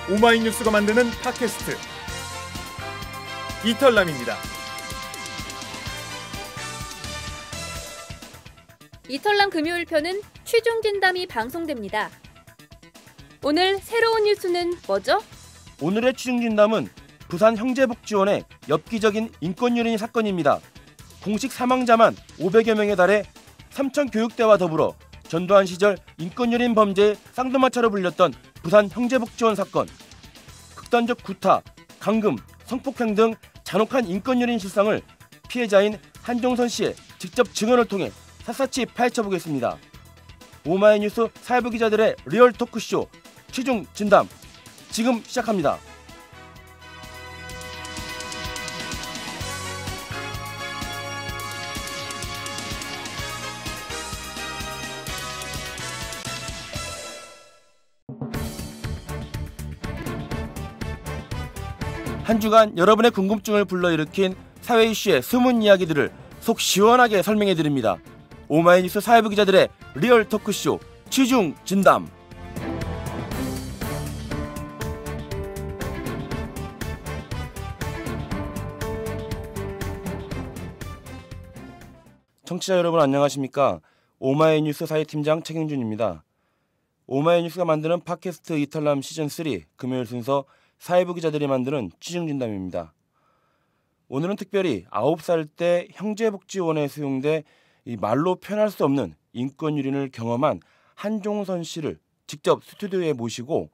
오마이뉴스가 만드는 팟캐스트 이털남입니다. 이털남 금요일 편은 취중 진담이 방송됩니다. 오늘 새로운 뉴스는 뭐죠? 오늘의 취중 진담은 부산 형제복지원의 엽기적인 인권유린 사건입니다. 공식 사망자만 500여 명에 달해 삼천 교육대와 더불어 전두환 시절 인권유린 범죄의 쌍두마차로 불렸던 부산 형제복지원 사건. 극단적 구타, 감금, 성폭행 등 잔혹한 인권유린 실상을 피해자인 한종선 씨의 직접 증언을 통해 샅샅이 파헤쳐보겠습니다. 오마이뉴스 사회부 기자들의 리얼 토크쇼 취중 진담 지금 시작합니다. 한 주간 여러분의 궁금증을 불러일으킨 사회 이슈의 숨은 이야기들을 속 시원하게 설명해드립니다. 오마이뉴스 사회부 기자들의 리얼 토크쇼 취중 진담. 청취자 여러분 안녕하십니까? 오마이뉴스 사회팀장 책임준입니다. 오마이뉴스가 만드는 팟캐스트 이털남 시즌3 금요일 순서 사회부 기자들이 만드는 취중진담입니다. 오늘은 특별히 9살 때 형제복지원에 수용돼 이 말로 표현할 수 없는 인권유린을 경험한 한종선 씨를 직접 스튜디오에 모시고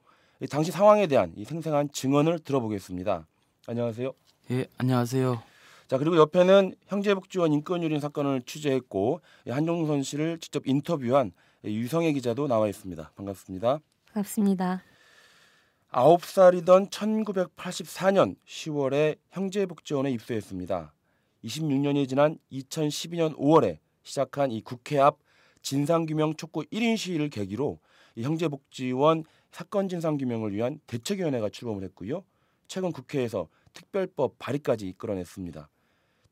당시 상황에 대한 이 생생한 증언을 들어보겠습니다. 안녕하세요. 예, 안녕하세요. 자, 그리고 옆에는 형제복지원 인권유린 사건을 취재했고 한종선 씨를 직접 인터뷰한 유성애 기자도 나와 있습니다. 반갑습니다. 반갑습니다. 9살이던 1984년 10월에 형제복지원에 입소했습니다. 26년이 지난 2012년 5월에 시작한 이 국회 앞 진상규명 촉구 1인 시위를 계기로 이 형제복지원 사건 진상규명을 위한 대책위원회가 출범을 했고요. 최근 국회에서 특별법 발의까지 이끌어냈습니다.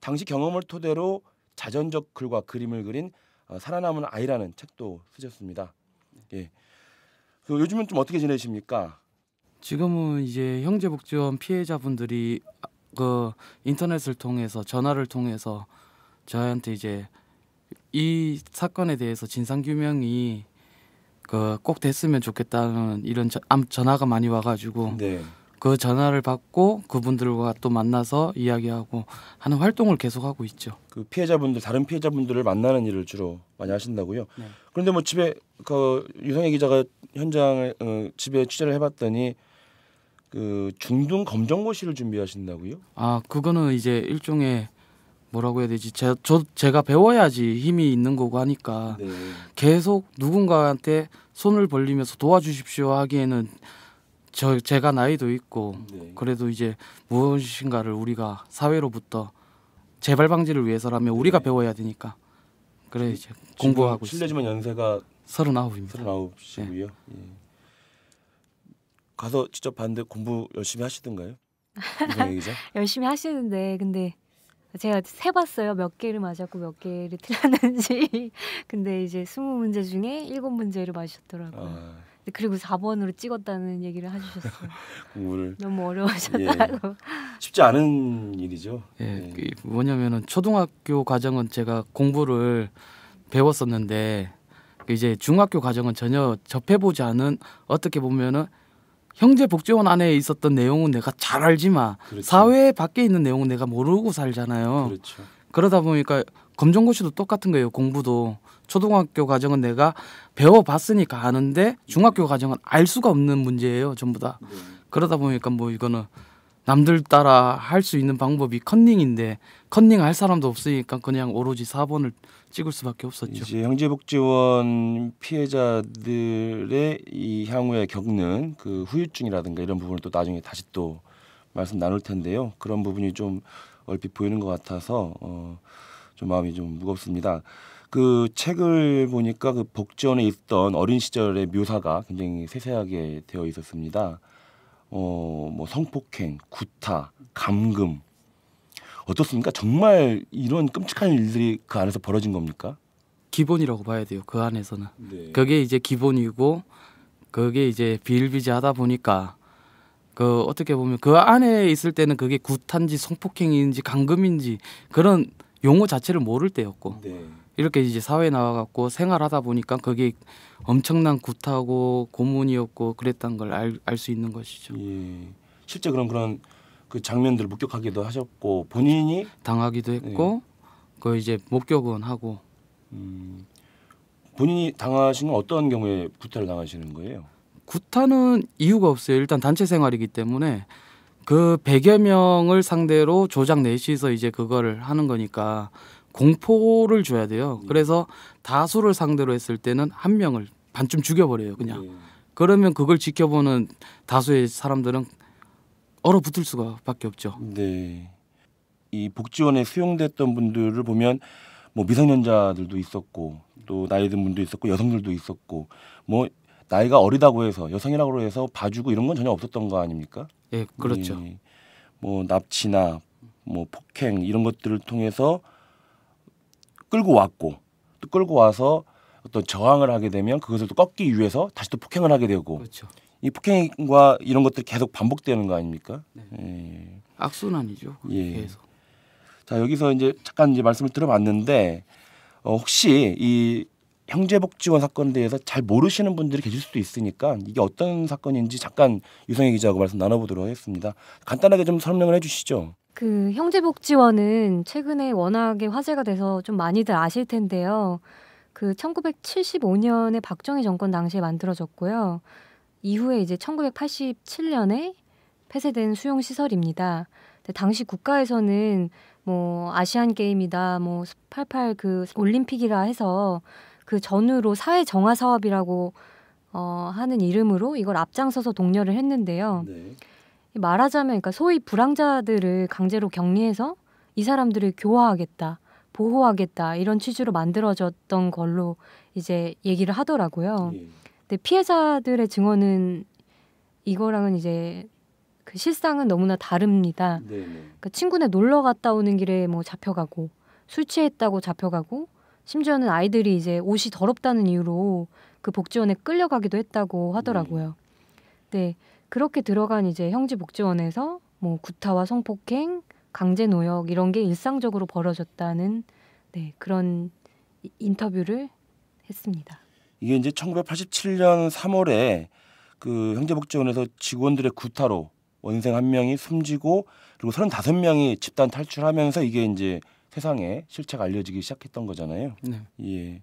당시 경험을 토대로 자전적 글과 그림을 그린 살아남은 아이라는 책도 쓰셨습니다. 예. 요즘은 좀 어떻게 지내십니까? 지금은 이제 형제복지원 피해자분들이 그 인터넷을 통해서 전화를 통해서 저한테 이제 이 사건에 대해서 진상규명이 꼭 됐으면 좋겠다는 이런 전화가 많이 와가지고 네. 그 전화를 받고 그분들과 또 만나서 이야기하고 하는 활동을 계속하고 있죠. 그 피해자분들 다른 피해자분들을 만나는 일을 주로 많이 하신다고요? 네. 그런데 뭐 집에 유성애 기자가 현장에 집에 취재를 해봤더니 그 중등 검정고시를 준비하신다고요? 아, 그거는 이제 일종의 뭐라고 해야 되지? 제가 배워야지 힘이 있는 거고 하니까 네. 계속 누군가한테 손을 벌리면서 도와주십시오 하기에는 제가 나이도 있고 네. 그래도 이제 무엇인가를 우리가 사회로부터 재발 방지를 위해서라면 우리가 배워야 되니까 그래 이제 공부하고 있어요. 실례지만 연세가 39입니다. 39이시고요. 예. 가서 직접 봤는데 공부 열심히 하시던가요? 유성애 기자? 열심히 하시는데 근데 제가 세봤어요. 몇 개를 맞았고 몇 개를 틀렸는지. 근데 이제 20문제 중에 7문제를 맞으셨더라고요. 그리고 4번으로 찍었다는 얘기를 해주셨어요. 공부를 너무 어려우셨다고. 예. 쉽지 않은 일이죠. 예, 뭐냐면은 초등학교 과정은 제가 공부를 배웠었는데 이제 중학교 과정은 전혀 접해보지 않은 어떻게 보면은 형제복지원 안에 있었던 내용은 내가 잘 알지만 그렇죠. 사회 밖에 있는 내용은 내가 모르고 살잖아요. 그렇죠. 그러다 보니까 검정고시도 똑같은 거예요. 공부도 초등학교 과정은 내가 배워봤으니까 아는데 중학교 과정은 알 수가 없는 문제예요. 전부 다. 네. 그러다 보니까 뭐 이거는 남들 따라 할 수 있는 방법이 컨닝인데 컨닝 할 사람도 없으니까 그냥 오로지 4번을 찍을 수밖에 없었죠. 이제 형제복지원 피해자들의 이 향후에 겪는 그 후유증이라든가 이런 부분을 또 나중에 다시 또 말씀 나눌 텐데요. 그런 부분이 좀 얼핏 보이는 것 같아서 좀 마음이 좀 무겁습니다. 그 책을 보니까 그 복지원에 있던 어린 시절의 묘사가 굉장히 세세하게 되어 있었습니다. 뭐 성폭행, 구타, 감금 어떻습니까? 정말 이런 끔찍한 일들이 그 안에서 벌어진 겁니까? 기본이라고 봐야 돼요. 그 안에서는. 네. 그게 이제 기본이고 그게 이제 비일비재하다 보니까 그 어떻게 보면 그 안에 있을 때는 그게 구타인지 성폭행인지 강금인지 그런 용어 자체를 모를 때였고 네. 이렇게 이제 사회에 나와갖고 생활하다 보니까 그게 엄청난 구타고 고문이었고 그랬다는 걸 알 수 있는 것이죠. 예. 실제 그런 그 장면들을 목격하기도 하셨고 본인이 당하기도 했고 그 이제 목격은 하고 본인이 당하신 건 어떤 경우에 구타를 당하시는 거예요? 구타는 이유가 없어요. 일단 단체 생활이기 때문에 그 100여 명을 상대로 조작 넷이서 이제 그거를 하는 거니까 공포를 줘야 돼요. 그래서 다수를 상대로 했을 때는 한 명을 반쯤 죽여버려요. 그냥. 예. 그러면 그걸 지켜보는 다수의 사람들은 얼어붙을 수밖에 없죠. 네. 이 복지원에 수용됐던 분들을 보면 뭐 미성년자들도 있었고 또 나이 든 분도 있었고 여성들도 있었고 뭐 나이가 어리다고 해서 여성이라고 해서 봐주고 이런 건 전혀 없었던 거 아닙니까? 예, 그렇죠. 뭐 납치나 뭐 폭행 이런 것들을 통해서 끌고 왔고 또 끌고 와서 어떤 저항을 하게 되면 그것을 또 꺾기 위해서 다시 또 폭행을 하게 되고 그렇죠. 이 폭행과 이런 것들이 계속 반복되는 거 아닙니까? 네. 예. 악순환이죠. 예. 계속. 자 여기서 이제 잠깐 이제 말씀을 들어봤는데 혹시 이 형제복지원 사건에 대해서 잘 모르시는 분들이 계실 수도 있으니까 이게 어떤 사건인지 잠깐 유성희 기자하고 말씀 나눠보도록 하겠습니다. 간단하게 좀 설명을 해주시죠. 그 형제복지원은 최근에 워낙에 화제가 돼서 좀 많이들 아실 텐데요. 그 1975년에 박정희 정권 당시에 만들어졌고요. 이후에 이제 1987년에 폐쇄된 수용 시설입니다. 근데 당시 국가에서는 뭐 아시안 게임이다, 뭐 88 그 올림픽이라 해서 그 전후로 사회 정화 사업이라고 하는 이름으로 이걸 앞장서서 독려를 했는데요. 네. 말하자면 그러니까 소위 불황자들을 강제로 격리해서 이 사람들을 교화하겠다, 보호하겠다 이런 취지로 만들어졌던 걸로 이제 얘기를 하더라고요. 예. 근데 피해자들의 증언은 이거랑은 이제 그 실상은 너무나 다릅니다. 네네. 그러니까 친구네 놀러 갔다 오는 길에 뭐 잡혀가고 술 취했다고 잡혀가고 심지어는 아이들이 이제 옷이 더럽다는 이유로 그 복지원에 끌려가기도 했다고 하더라고요. 네, 그렇게 들어간 이제 형제복지원에서 뭐 구타와 성폭행, 강제노역 이런 게 일상적으로 벌어졌다는 그런 인터뷰를 했습니다. 이게 이제 1987년 3월에 그 형제복지원에서 직원들의 구타로 원생 1명이 숨지고 그리고 35명이 집단 탈출하면서 이게 이제 세상에 실체가 알려지기 시작했던 거잖아요. 네. 예.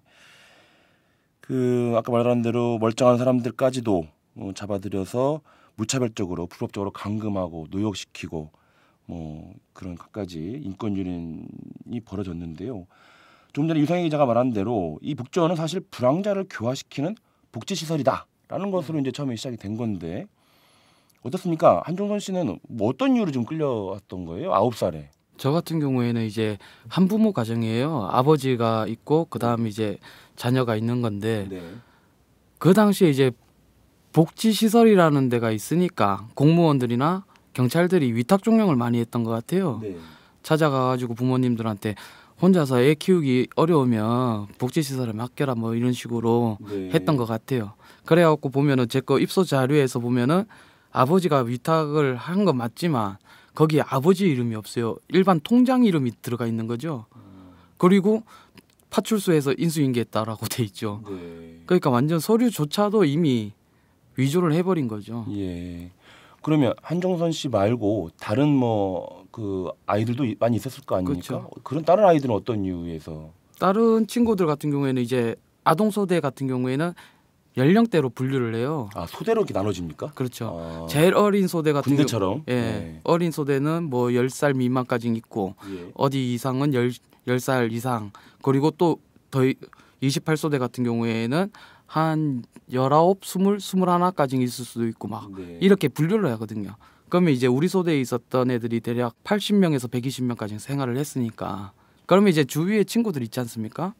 그 아까 말한 대로 멀쩡한 사람들까지도 잡아들여서 무차별적으로 불법적으로 감금하고 노역시키고 뭐 그런 갖가지 인권 유린이 벌어졌는데요. 좀 전에 유성희 기자가 말한 대로 이 복지원은 사실 불황자를 교화시키는 복지시설이다라는 것으로 이제 처음에 시작이 된 건데 어떻습니까? 한종선 씨는 뭐 어떤 이유로 좀 끌려왔던 거예요? 9살에. 저 같은 경우에는 이제 한부모 가정이에요. 아버지가 있고 그다음 이제 자녀가 있는 건데 네. 그 당시에 이제 복지시설이라는 데가 있으니까 공무원들이나 경찰들이 위탁 종용을 많이 했던 것 같아요. 네. 찾아가가지고 부모님들한테 혼자서 애 키우기 어려우면 복지시설에 맡겨라 뭐 이런 식으로 네. 했던 것 같아요. 그래갖고 보면은 제 거 입소 자료에서 보면은 아버지가 위탁을 한 건 맞지만 거기에 아버지 이름이 없어요. 일반 통장 이름이 들어가 있는 거죠. 그리고 파출소에서 인수인계했다라고 돼 있죠. 네. 그러니까 완전 서류조차도 이미 위조를 해버린 거죠. 예. 그러면 한종선 씨 말고 다른 뭐 그 아이들도 많이 있었을 거 아닙니까? 그렇죠. 그런 다른 아이들은 어떤 이유에서? 다른 친구들 같은 경우에는 이제 아동소대 같은 경우에는 연령대로 분류를 해요. 아 소대로 이렇게 나눠집니까? 그렇죠. 아, 제일 어린 소대 같은 군대처럼. 경우, 예, 네. 어린 소대는 뭐 10살 미만까지 있고 예. 어디 이상은 10살 이상 그리고 또 더 28소대 같은 경우에는 한 19, 20, 21까지 있을 수도 있고 막 네. 이렇게 분류를 하거든요. 그러면 이제 우리 소대에 있었던 애들이 대략 80명에서 120명까지 생활을 했으니까 그러면 이제 주위에 친구들 있지 않습니까?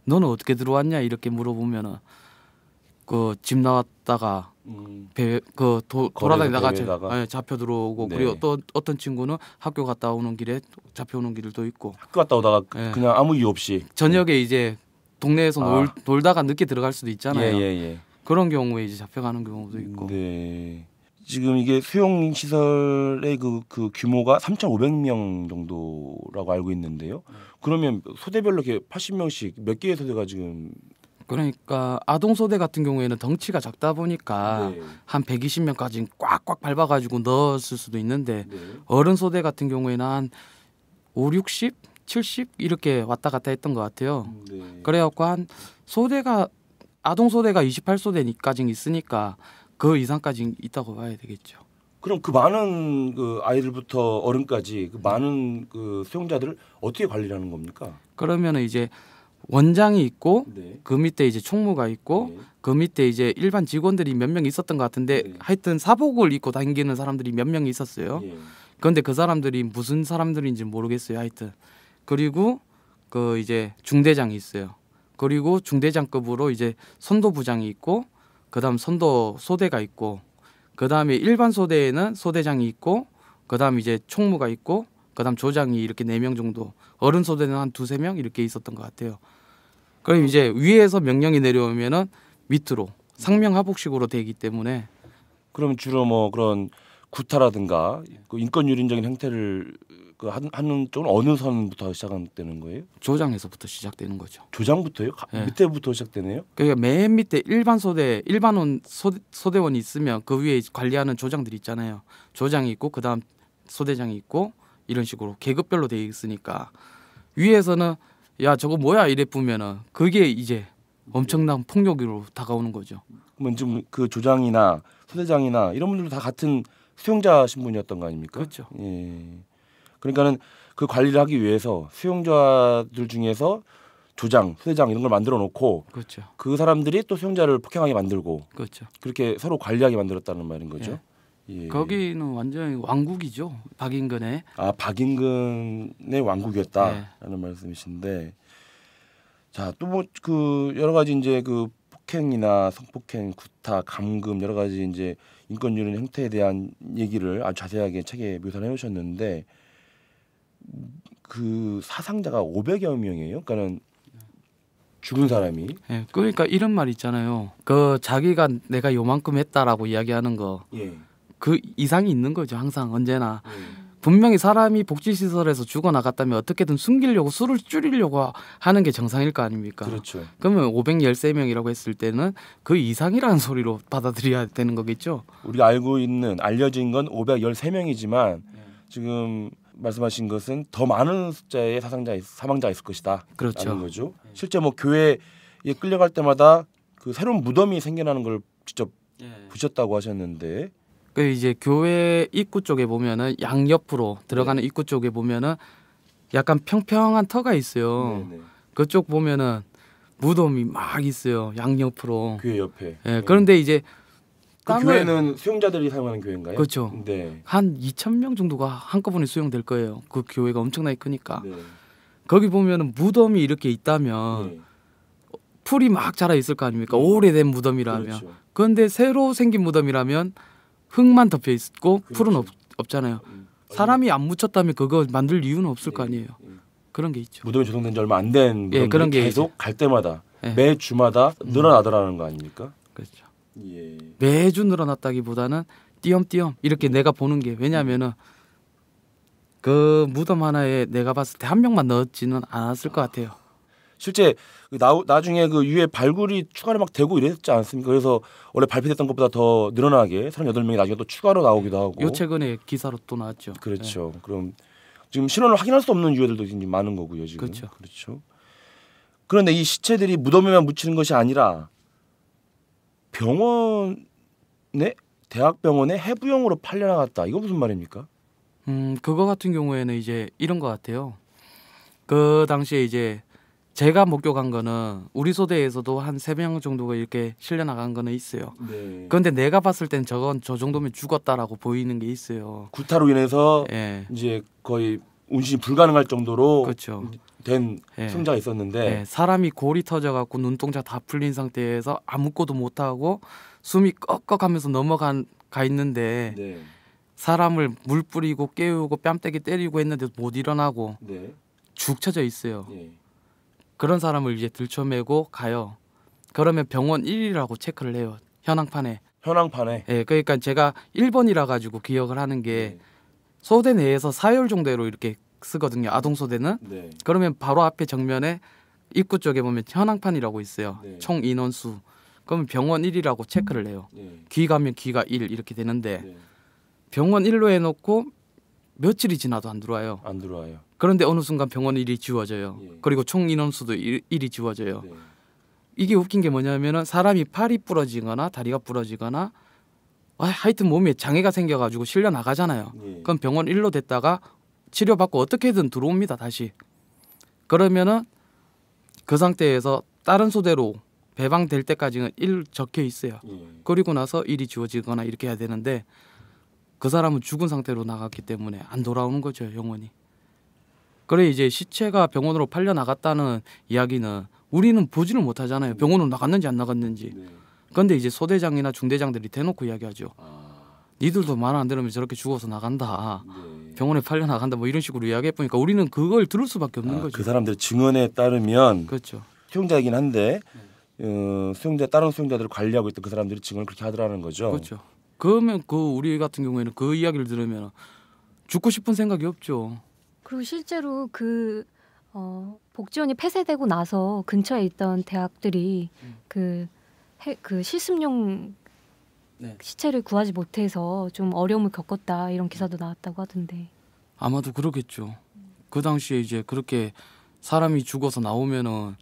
너는 어떻게 들어왔냐 이렇게 물어보면은 그 집 나왔다가 돌아다니다가 배회다가. 잡혀 들어오고 네. 그리고 또 어떤 친구는 학교 갔다 오는 길에 잡혀오는 길도 있고 학교 갔다 오다가 예. 그냥 아무 이유 없이. 저녁에 이제 동네에서 아. 놀다가 늦게 들어갈 수도 있잖아요. 예. 그런 경우에 이제 잡혀가는 경우도 있고. 네. 지금 이게 수용 시설의 그 규모가 3,500명 정도라고 알고 있는데요. 그러면 소대별로 이렇게 80명씩 몇 개의 소대가 지금 그러니까 아동 소대 같은 경우에는 덩치가 작다 보니까 네. 한 120명까지 꽉꽉 밟아가지고 넣었을 수도 있는데 네. 어른 소대 같은 경우에는 한 5, 60, 70 이렇게 왔다 갔다 했던 것 같아요. 네. 그래갖고 한 소대가 아동 소대가 28소대까지 있으니까 그 이상까지 있다고 봐야 되겠죠. 그럼 그 많은 그 아이들부터 어른까지 그 많은 그 수용자들을 어떻게 관리를 하는 겁니까? 그러면은 이제 원장이 있고 네. 그 밑에 이제 총무가 있고 네. 그 밑에 이제 일반 직원들이 몇 명 있었던 것 같은데 네. 하여튼 사복을 입고 다니는 사람들이 몇 명 있었어요. 예. 그런데 그 사람들이 무슨 사람들인지 모르겠어요. 하여튼 그리고 그 이제 중대장이 있어요. 그리고 중대장급으로 이제 선도부장이 있고 그다음 선도 소대가 있고 그다음에 일반 소대에는 소대장이 있고 그다음 이제 총무가 있고 그다음 조장이 이렇게 4명 정도 어른 소대는 한 2-3명 이렇게 있었던 것 같아요. 그럼 이제 위에서 명령이 내려오면은 밑으로 상명하복식으로 되기 때문에 그러면 주로 뭐 그런 구타라든가 그 인권 유린적인 행태를 그 하는 쪽은 어느 선부터 시작되는 거예요? 조장에서부터 시작되는 거죠. 조장부터요? 네. 밑에부터 시작되네요. 그러니까 맨 밑에 일반 소대 일반원 소대원이 있으면 그 위에 관리하는 조장들이 있잖아요. 조장이 있고 그다음 소대장이 있고 이런 식으로 계급별로 돼 있으니까 위에서는 야 저거 뭐야 이래 보면은 그게 이제 엄청난 폭력으로 다가오는 거죠. 그러면 지금 그 조장이나 소대장이나 이런 분들도 다 같은 수용자 신분이었던 거 아닙니까? 그렇죠. 예. 그러니까는 그 관리를 하기 위해서 수용자들 중에서 조장, 소대장 이런 걸 만들어 놓고 그렇죠. 그 사람들이 또 수용자를 폭행하게 만들고 그렇죠. 그렇게 서로 관리하게 만들었다는 말인 거죠. 예. 거기는 완전히 왕국이죠. 박인근의. 아 박인근의 왕국이었다라는 말씀이신데 자 또 뭐 그 여러 가지 이제 그 폭행이나 성폭행, 구타, 감금 여러 가지 이제 인권 유린 행태에 대한 얘기를 아주 자세하게 책에 묘사를 해오셨는데 그 사상자가 500여 명이에요. 그러니까는 죽은 사람이 예, 그러니까 이런 말 있잖아요. 그 자기가 내가 요만큼 했다라고 이야기하는 거 그 예. 이상이 있는 거죠. 항상 언제나. 예. 분명히 사람이 복지시설에서 죽어나갔다면 어떻게든 숨기려고 수를 줄이려고 하는 게 정상일 거 아닙니까? 그렇죠. 그러면 513명이라고 했을 때는 그 이상이라는 소리로 받아들여야 되는 거겠죠. 우리가 알고 있는 알려진 건 513명이지만 지금 말씀하신 것은 더 많은 숫자의 사망자가 있을 것이다. 그렇죠. 라는 거죠. 실제 뭐 교회에 끌려갈 때마다 그 새로운 무덤이 생겨나는 걸 직접 보셨다고 하셨는데 그 이제 교회 입구 쪽에 보면은 양옆으로 들어가는 입구 쪽에 보면은 약간 평평한 터가 있어요. 네네. 그쪽 보면은 무덤이 막 있어요. 양옆으로. 교회 옆에. 예, 그런데 이제 그 땅을- 교회는 수용자들이 사용하는 교회인가요? 그렇죠. 네. 한 2,000명 정도가 한꺼번에 수용될 거예요. 그 교회가 엄청나게 크니까. 네. 거기 보면은 무덤이 이렇게 있다면 네. 풀이 막 자라 있을 거 아닙니까? 오래된 무덤이라면. 그렇죠. 그런데 새로 생긴 무덤이라면 흙만 덮여 있고 풀은 그렇죠. 없잖아요. 사람이 안 묻혔다면 그거 만들 이유는 없을 거 아니에요. 예. 그런 게 있죠. 무덤이 조성된 지 얼마 안 된 예, 무덤들이 그런 게 계속 갈 때마다 예. 매 주마다 늘어나더라는 거 아닙니까? 그렇죠. 예. 매주 늘어났다기보다는 띄엄띄엄 이렇게 내가 보는 게 왜냐하면은 그 무덤 하나에 내가 봤을 때 한 명만 넣었지는 않았을 것 같아요. 실제 나중에 그 유해 발굴이 추가로 막 되고 이랬지 않습니까? 그래서 원래 발표됐던 것보다 더 늘어나게 38명이 나중에 또 추가로 나오기도 하고. 요 최근에 기사로 또 나왔죠. 그렇죠. 그럼 지금 신원을 확인할 수 없는 유해들도 굉장히 많은 거고요. 지금. 그렇죠. 그런데 이 시체들이 무덤에만 묻히는 것이 아니라 병원에 대학병원에 해부용으로 팔려나갔다. 이거 무슨 말입니까? 그거 같은 경우에는 이제 이런 것 같아요. 그 당시에 이제 제가 목격한 거는 우리 소대에서도 한 3명 정도가 이렇게 실려 나간 거는 있어요. 네. 그런데 내가 봤을 땐 저건 저 정도면 죽었다라고 보이는 게 있어요. 구타로 인해서 예. 이제 거의 운신이 불가능할 정도로 그렇죠. 된 예. 승자가 있었는데 예, 사람이 골이 터져 갖고 눈동자 다 풀린 상태에서 아무것도 못 하고 숨이 꺽꺽하면서 가 있는데 네. 사람을 물 뿌리고 깨우고 뺨때기 때리고 했는데도 못 일어나고 네. 죽 쳐져 있어요. 예. 그런 사람을 이제 들쳐매고 가요. 그러면 병원 1위라고 체크를 해요. 현황판에. 현황판에. 예, 그러니까 제가 1번이라 가지고 기억을 하는 게 네. 소대 내에서 사열 정도로 이렇게 쓰거든요. 아동 소대는. 네. 그러면 바로 앞에 정면에 입구 쪽에 보면 현황판이라고 있어요. 네. 총 인원수. 그러면 병원 1이라고 체크를 해요. 네. 귀 가면 귀가 1 이렇게 되는데 네. 병원 1로 해놓고 며칠이 지나도 안 들어와요. 안 들어와요. 그런데 어느 순간 병원 1이 지워져요. 예. 그리고 총 인원수도 1이 지워져요. 네. 이게 웃긴 게 뭐냐면은 사람이 팔이 부러지거나 다리가 부러지거나 하여튼 몸에 장애가 생겨가지고 실려 나가잖아요. 예. 그럼 병원 1로 됐다가 치료받고 어떻게든 들어옵니다. 다시. 그러면은 그 상태에서 다른 소대로 배방될 때까지는 1 적혀 있어요. 예. 그리고 나서 1이 지워지거나 이렇게 해야 되는데 그 사람은 죽은 상태로 나갔기 때문에 안 돌아오는 거죠. 영원히. 그래 이제 시체가 병원으로 팔려 나갔다는 이야기는 우리는 보지를 못하잖아요. 병원으로 나갔는지 안 나갔는지. 네. 그런데 이제 소대장이나 중대장들이 대놓고 이야기하죠. 니들도 말 안 들으면 저렇게 죽어서 나간다. 네. 병원에 팔려 나간다. 뭐 이런 식으로 이야기해 보니까 우리는 그걸 들을 수밖에 없는 거죠. 그 사람들 증언에 따르면 그렇죠. 수용자이긴 한데 수용자 다른 수용자들을 관리하고 있던 그 사람들이 증언을 그렇게 하더라는 거죠. 그렇죠. 그러면 그 우리 같은 경우에는 그 이야기를 들으면 죽고 싶은 생각이 없죠. 그리고 실제로 그 복지원이 폐쇄되고 나서 근처에 있던 대학들이 그 실습용 네. 시체를 구하지 못해서 좀 어려움을 겪었다 이런 기사도 나왔다고 하던데. 아마도 그러겠죠. 그 당시에 이제 그렇게 사람이 죽어서 나오면은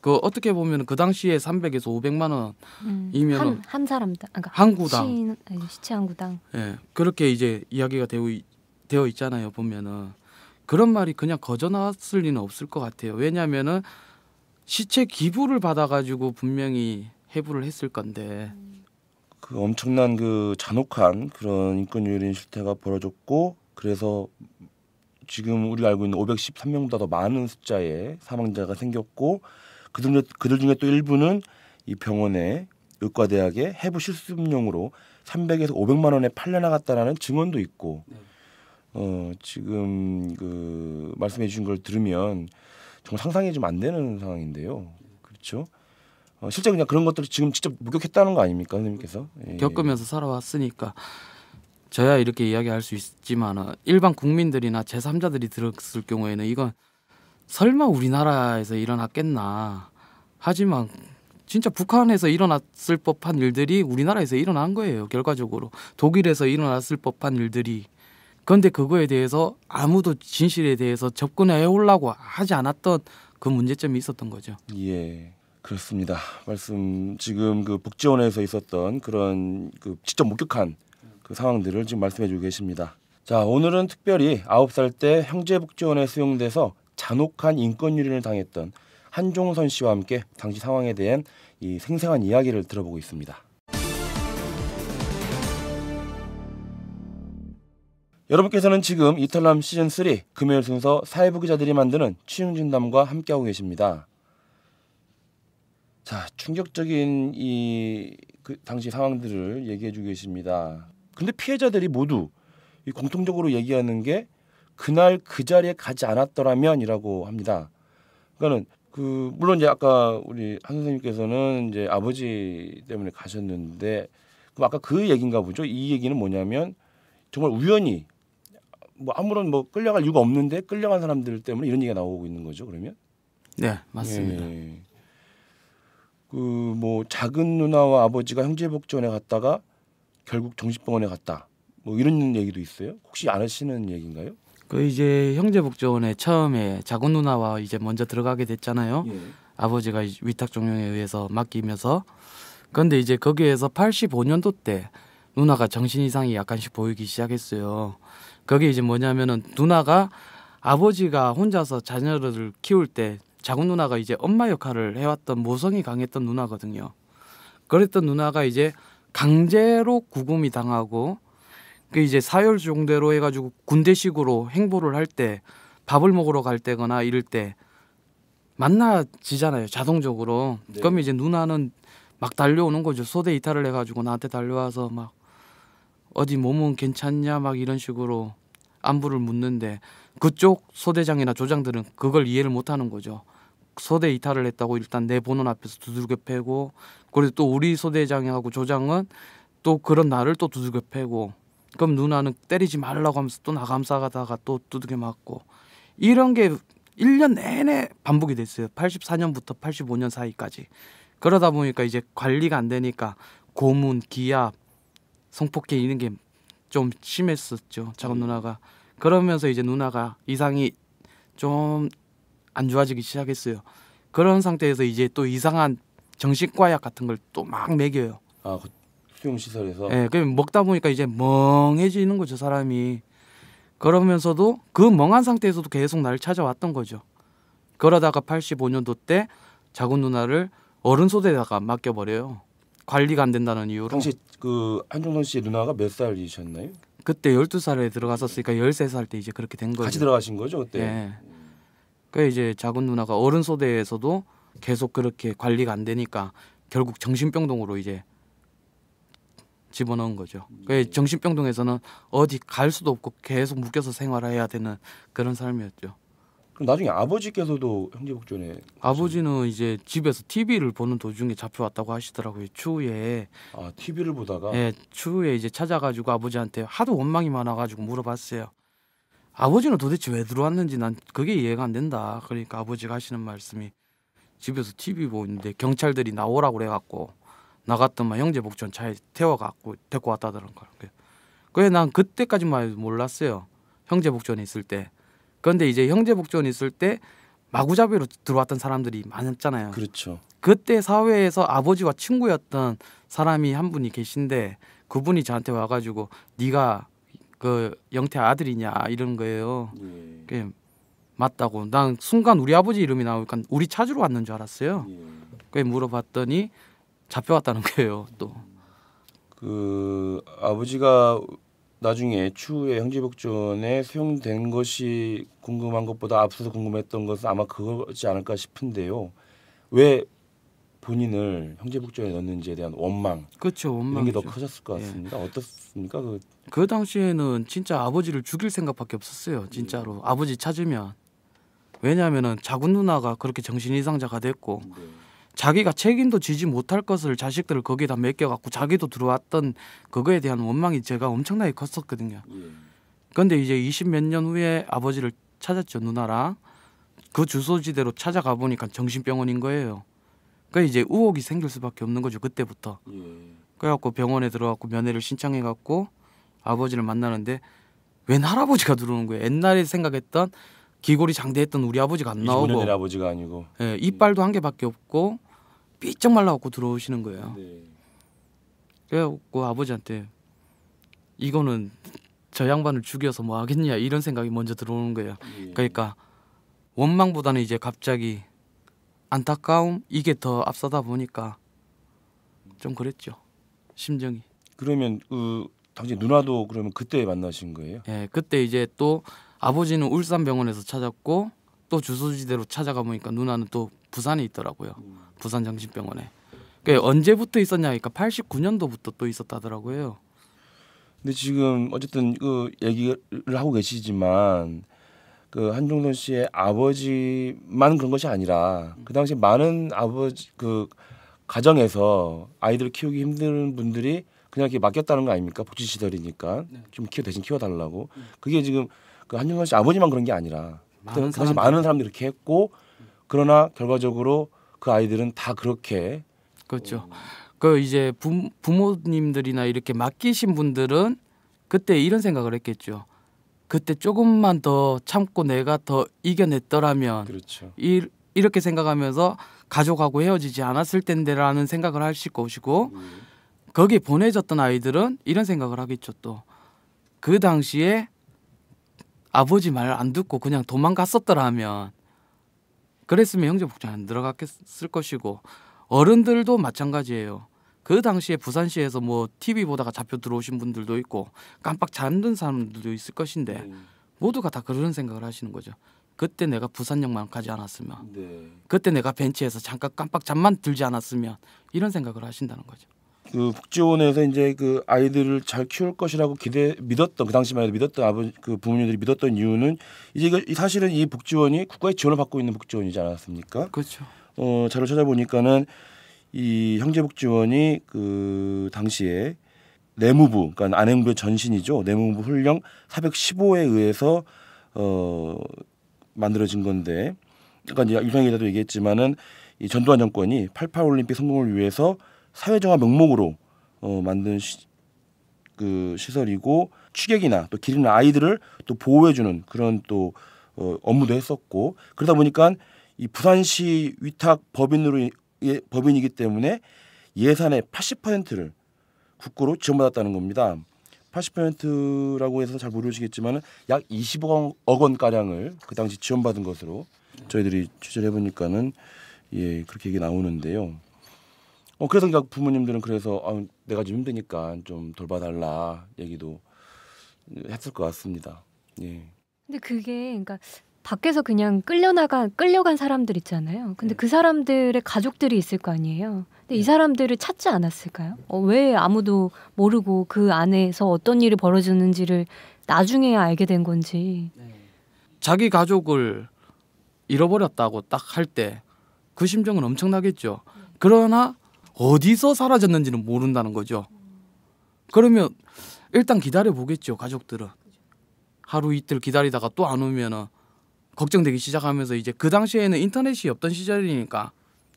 그 어떻게 보면 그 당시에 300에서 500만 원이면은 한 사람당, 그러니까 한 구당. 시체 한 구당. 예, 그렇게 이제 이야기가 되어 있잖아요. 보면은 그런 말이 그냥 거저 나왔을 리는 없을 것 같아요. 왜냐하면은 시체 기부를 받아가지고 분명히 해부를 했을 건데. 그 엄청난 그 잔혹한 그런 인권유린 실태가 벌어졌고 그래서 지금 우리가 알고 있는 513명보다 더 많은 숫자의 사망자가 생겼고 그들 중에 또 일부는 이 병원에 의과대학의 해부 실습용으로 300에서 500만 원에 팔려나갔다라는 증언도 있고 지금 그 말씀해 주신 걸 들으면 정말 상상이 좀 안 되는 상황인데요. 그렇죠? 실제 그냥 그런 것들을 지금 직접 목격했다는 거 아닙니까, 선생님께서? 예. 겪으면서 살아왔으니까 저야 이렇게 이야기할 수 있지만 일반 국민들이나 제3자들이 들었을 경우에는 이건 설마 우리나라에서 일어났겠나. 하지만 진짜 북한에서 일어났을 법한 일들이 우리나라에서 일어난 거예요. 결과적으로 독일에서 일어났을 법한 일들이. 그런데 그거에 대해서 아무도 진실에 대해서 접근해 오려고 하지 않았던 그 문제점이 있었던 거죠. 예, 그렇습니다. 말씀 지금 그 복지원에서 있었던 그런 그 직접 목격한 그 상황들을 지금 말씀해주고 계십니다. 자, 오늘은 특별히 9살 때 형제복지원에 수용돼서 잔혹한 인권유린을 당했던 한종선 씨와 함께 당시 상황에 대한 이 생생한 이야기를 들어보고 있습니다. 여러분께서는 지금 이탈남 시즌3 금요일 순서 사회부 기자들이 만드는 취중진담과 함께하고 계십니다. 자, 충격적인 그 당시 상황들을 얘기해주고 계십니다. 근데 피해자들이 모두 공통적으로 얘기하는 게 그날 그 자리에 가지 않았더라면이라고 합니다. 그러니까는 물론 이제 아까 우리 한 선생님께서는 이제 아버지 때문에 가셨는데 그럼 아까 그 얘기인가 보죠. 이 얘기는 뭐냐면 정말 우연히 아무런 끌려갈 이유가 없는데 끌려간 사람들 때문에 이런 얘기가 나오고 있는 거죠. 그러면 네, 맞습니다. 예. 작은 누나와 아버지가 형제복지원에 갔다가 결국 정신병원에 갔다. 이런 얘기도 있어요. 혹시 안 하시는 얘기인가요? 그 이제 형제복지원에 처음에 작은 누나와 이제 먼저 들어가게 됐잖아요. 예. 아버지가 위탁 종용에 의해서 맡기면서. 그런데 이제 거기에서 85년도 때 누나가 정신 이상이 약간씩 보이기 시작했어요. 그게 이제 뭐냐면은 누나가 아버지가 혼자서 자녀를 키울 때 작은 누나가 이제 엄마 역할을 해왔던 모성이 강했던 누나거든요. 그랬던 누나가 이제 강제로 구금이 당하고 그 이제 사열 종대로 해가지고 군대식으로 행보를 할 때 밥을 먹으러 갈 때거나 이럴 때 만나지잖아요. 자동적으로. 네. 그러면 이제 누나는 막 달려오는 거죠. 소대 이탈을 해가지고 나한테 달려와서 막 어디 몸은 괜찮냐 막 이런 식으로 안부를 묻는데 그쪽 소대장이나 조장들은 그걸 이해를 못하는 거죠. 소대 이탈을 했다고 일단 내 보는 앞에서 두들겨 패고, 그리고 또 우리 소대장하고 조장은 또 그런 나를 또 두들겨 패고, 그럼 누나는 때리지 말라고 하면서 또 나감싸가다가 또 두들겨 맞고, 이런 게 1년 내내 반복이 됐어요. 84년부터 85년 사이까지. 그러다 보니까 이제 관리가 안 되니까 고문, 기압, 성폭행 이런 게 좀 심했었죠. 작은 누나가. 그러면서 이제 누나가 이상이 좀 안 좋아지기 시작했어요. 그런 상태에서 이제 또 이상한 정신과 약 같은 걸 또 막 먹여요. 아, 그 수용 시설에서. 예, 그 먹다 보니까 이제 멍해지는 거죠, 사람이. 그러면서도 그 멍한 상태에서도 계속 나를 찾아왔던 거죠. 그러다가 85년도 때 작은 누나를 어른 소대에다가 맡겨버려요. 관리가 안 된다는 이유로. 당시 그 한종선 씨 누나가 몇 살이셨나요? 그때 12살에 들어갔었으니까 13살 때 이제 그렇게 된 거죠. 같이 들어가신 거죠 그때? 예. 그 이제 작은 누나가 어른 소대에서도 계속 그렇게 관리가 안 되니까 결국 정신병동으로 이제 집어넣은 거죠. 그 정신병동에서는 어디 갈 수도 없고 계속 묶여서 생활해야 되는 그런 삶이었죠. 그럼 나중에 아버지께서도 형제복전에 아버지는 이제 집에서 TV를 보는 도중에 잡혀왔다고 하시더라고요. 추후에. 아 TV를 보다가 예, 추후에 이제 찾아가지고 아버지한테 하도 원망이 많아가지고 물어봤어요. 아버지는 도대체 왜 들어왔는지 난 그게 이해가 안 된다. 그러니까 아버지가 하시는 말씀이 집에서 TV 보고 있는데 경찰들이 나오라고 그래갖고 나갔더만 형제복전 차에 태워갖고 데리고 왔다더란 거예요. 그래 난 그때까지만 해도 몰랐어요. 형제복전에 있을 때. 그런데 이제 형제복전에 있을 때 마구잡이로 들어왔던 사람들이 많았잖아요. 그렇죠. 그때 사회에서 아버지와 친구였던 사람이 한 분이 계신데 그분이 저한테 와가지고 네가 그 영태 아들이냐 이런 거예요. 예. 그게 맞다고. 난 순간 우리 아버지 이름이 나오니까 우리 찾으러 왔는 줄 알았어요. 예. 그래 물어봤더니 잡혀왔다는 거예요. 또. 그 아버지가 나중에 추후에 형제복전에 수용된 것이 궁금한 것보다 앞서서 궁금했던 것은 아마 그거지 않을까 싶은데요. 왜 본인을 형제복전에 넣는지에 대한 원망 그렇죠. 이런 게 더 원망이죠. 커졌을 것 같습니다. 어떻습니까? 그 당시에는 진짜 아버지를 죽일 생각밖에 없었어요. 진짜로 아버지 찾으면. 왜냐하면은 작은 누나가 그렇게 정신 이상자가 됐고 자기가 책임도 지지 못할 것을 자식들을 거기에다 맡겨갖고 자기도 들어왔던 그거에 대한 원망이 제가 엄청나게 컸었거든요. 그런데 이제 20몇 년 후에 아버지를 찾았죠. 누나랑 그 주소지대로 찾아가 보니까 정신병원인 거예요. 그러니까 이제 의혹이 생길 수밖에 없는 거죠. 그때부터. 그래갖고 병원에 들어갔고 면회를 신청해갖고 아버지를 만나는데 웬 할아버지가 들어오는 거예요. 옛날에 생각했던 귀골이 장대했던 우리 아버지가 안 나오고 25년 아버지가 아니고 예, 이빨도 한 개밖에 없고 삐쩍 말라갖고 들어오시는 거예요. 그래갖고 아버지한테 이거는 저 양반을 죽여서 뭐 하겠냐 이런 생각이 먼저 들어오는 거예요. 그러니까 원망보다는 이제 갑자기 안타까움 이게 더 앞서다 보니까 좀 그랬죠. 심정이. 그러면 그 당시 누나도 그러면 그때 만나신 거예요? 예, 그때 이제 또 아버지는 울산병원에서 찾았고 또 주소지대로 찾아가 보니까 누나는 또 부산에 있더라고요. 부산정신병원에. 그러니까 언제부터 있었냐니까 89년도부터 또 있었다더라고요. 근데 지금 어쨌든 그 얘기를 하고 계시지만 그 한종선 씨의 아버지만 그런 것이 아니라 그 당시 많은 아버지 그 가정에서 아이들 키우기 힘든 분들이 그냥 이렇게 맡겼다는 거 아닙니까? 복지시설이니까 좀 대신 키워달라고. 그게 지금 그 한종선 씨 아버지만 그런 게 아니라 그 당시 많은 사람들이 이렇게 했고 그러나 결과적으로 그 아이들은 다 그렇게 그렇죠. 그 이제 부모님들이나 이렇게 맡기신 분들은 그때 이런 생각을 했겠죠. 그때 조금만 더 참고 내가 더 이겨냈더라면 그렇죠. 이렇게 생각하면서 가족하고 헤어지지 않았을 텐데라는 생각을 하실 것이고 거기에 보내졌던 아이들은 이런 생각을 하겠죠. 또 그 당시에 아버지 말 안 듣고 그냥 도망갔었더라면 그랬으면 형제복전 안 들어갔을 것이고 어른들도 마찬가지예요. 그 당시에 부산시에서 뭐 TV 보다가 잡혀 들어오신 분들도 있고 깜빡 잠든 사람들도 있을 것인데 모두가 다 그런 생각을 하시는 거죠. 그때 내가 부산역만 가지 않았으면 그때 내가 벤치에서 잠깐 깜빡 잠만 들지 않았으면 이런 생각을 하신다는 거죠. 그 복지원에서 이제 그 아이들을 잘 키울 것이라고 믿었던 그 당시만 해도 믿었던 아버지 그 부모님들이 믿었던 이유는 이제 사실은 이 복지원이 국가의 지원을 받고 있는 복지원이지 않았습니까? 그렇죠. 자료 찾아보니까는 이 형제복지원이 그 당시에 내무부, 그러니까 안행부의 전신이죠. 내무부 훈령 415에 의해서 만들어진 건데, 그러니까 이제 유상희 기자도 얘기했지만은 이 전두환 정권이 88 올림픽 성공을 위해서 사회정화 명목으로 만든 그 시설이고 취객이나 또 기르는 아이들을 또 보호해주는 그런 또 업무도 했었고 그러다 보니까 이 부산시 위탁 법인이기 때문에 예산의 80%를 국고로 지원받았다는 겁니다. 80%라고 해서 잘 모르시겠지만 약 20억 원 가량을 그 당시 지원받은 것으로 저희들이 취재를 해보니까는 예 그렇게 얘기 나오는데요. 그래서 그러니까 부모님들은 그래서 내가 좀 힘드니까 좀 돌봐달라 얘기도 했을 것 같습니다. 예. 근데 그게 그러니까 밖에서 그냥 끌려간 사람들 있잖아요. 근데 그 사람들의 가족들이 있을 거 아니에요. 근데 이 사람들을 찾지 않았을까요? 왜 아무도 모르고 그 안에서 어떤 일이 벌어지는지를 나중에 알게 된 건지. 자기 가족을 잃어버렸다고 딱 할 때 그 심정은 엄청나겠죠. 그러나 어디서 사라졌는지는 모른다는 거죠. 그러면 일단 기다려 보겠죠. 가족들은 하루 이틀 기다리다가 또 안 오면은 걱정되기 시작하면서 이제 그 당시에는 인터넷이 없던 시절이니까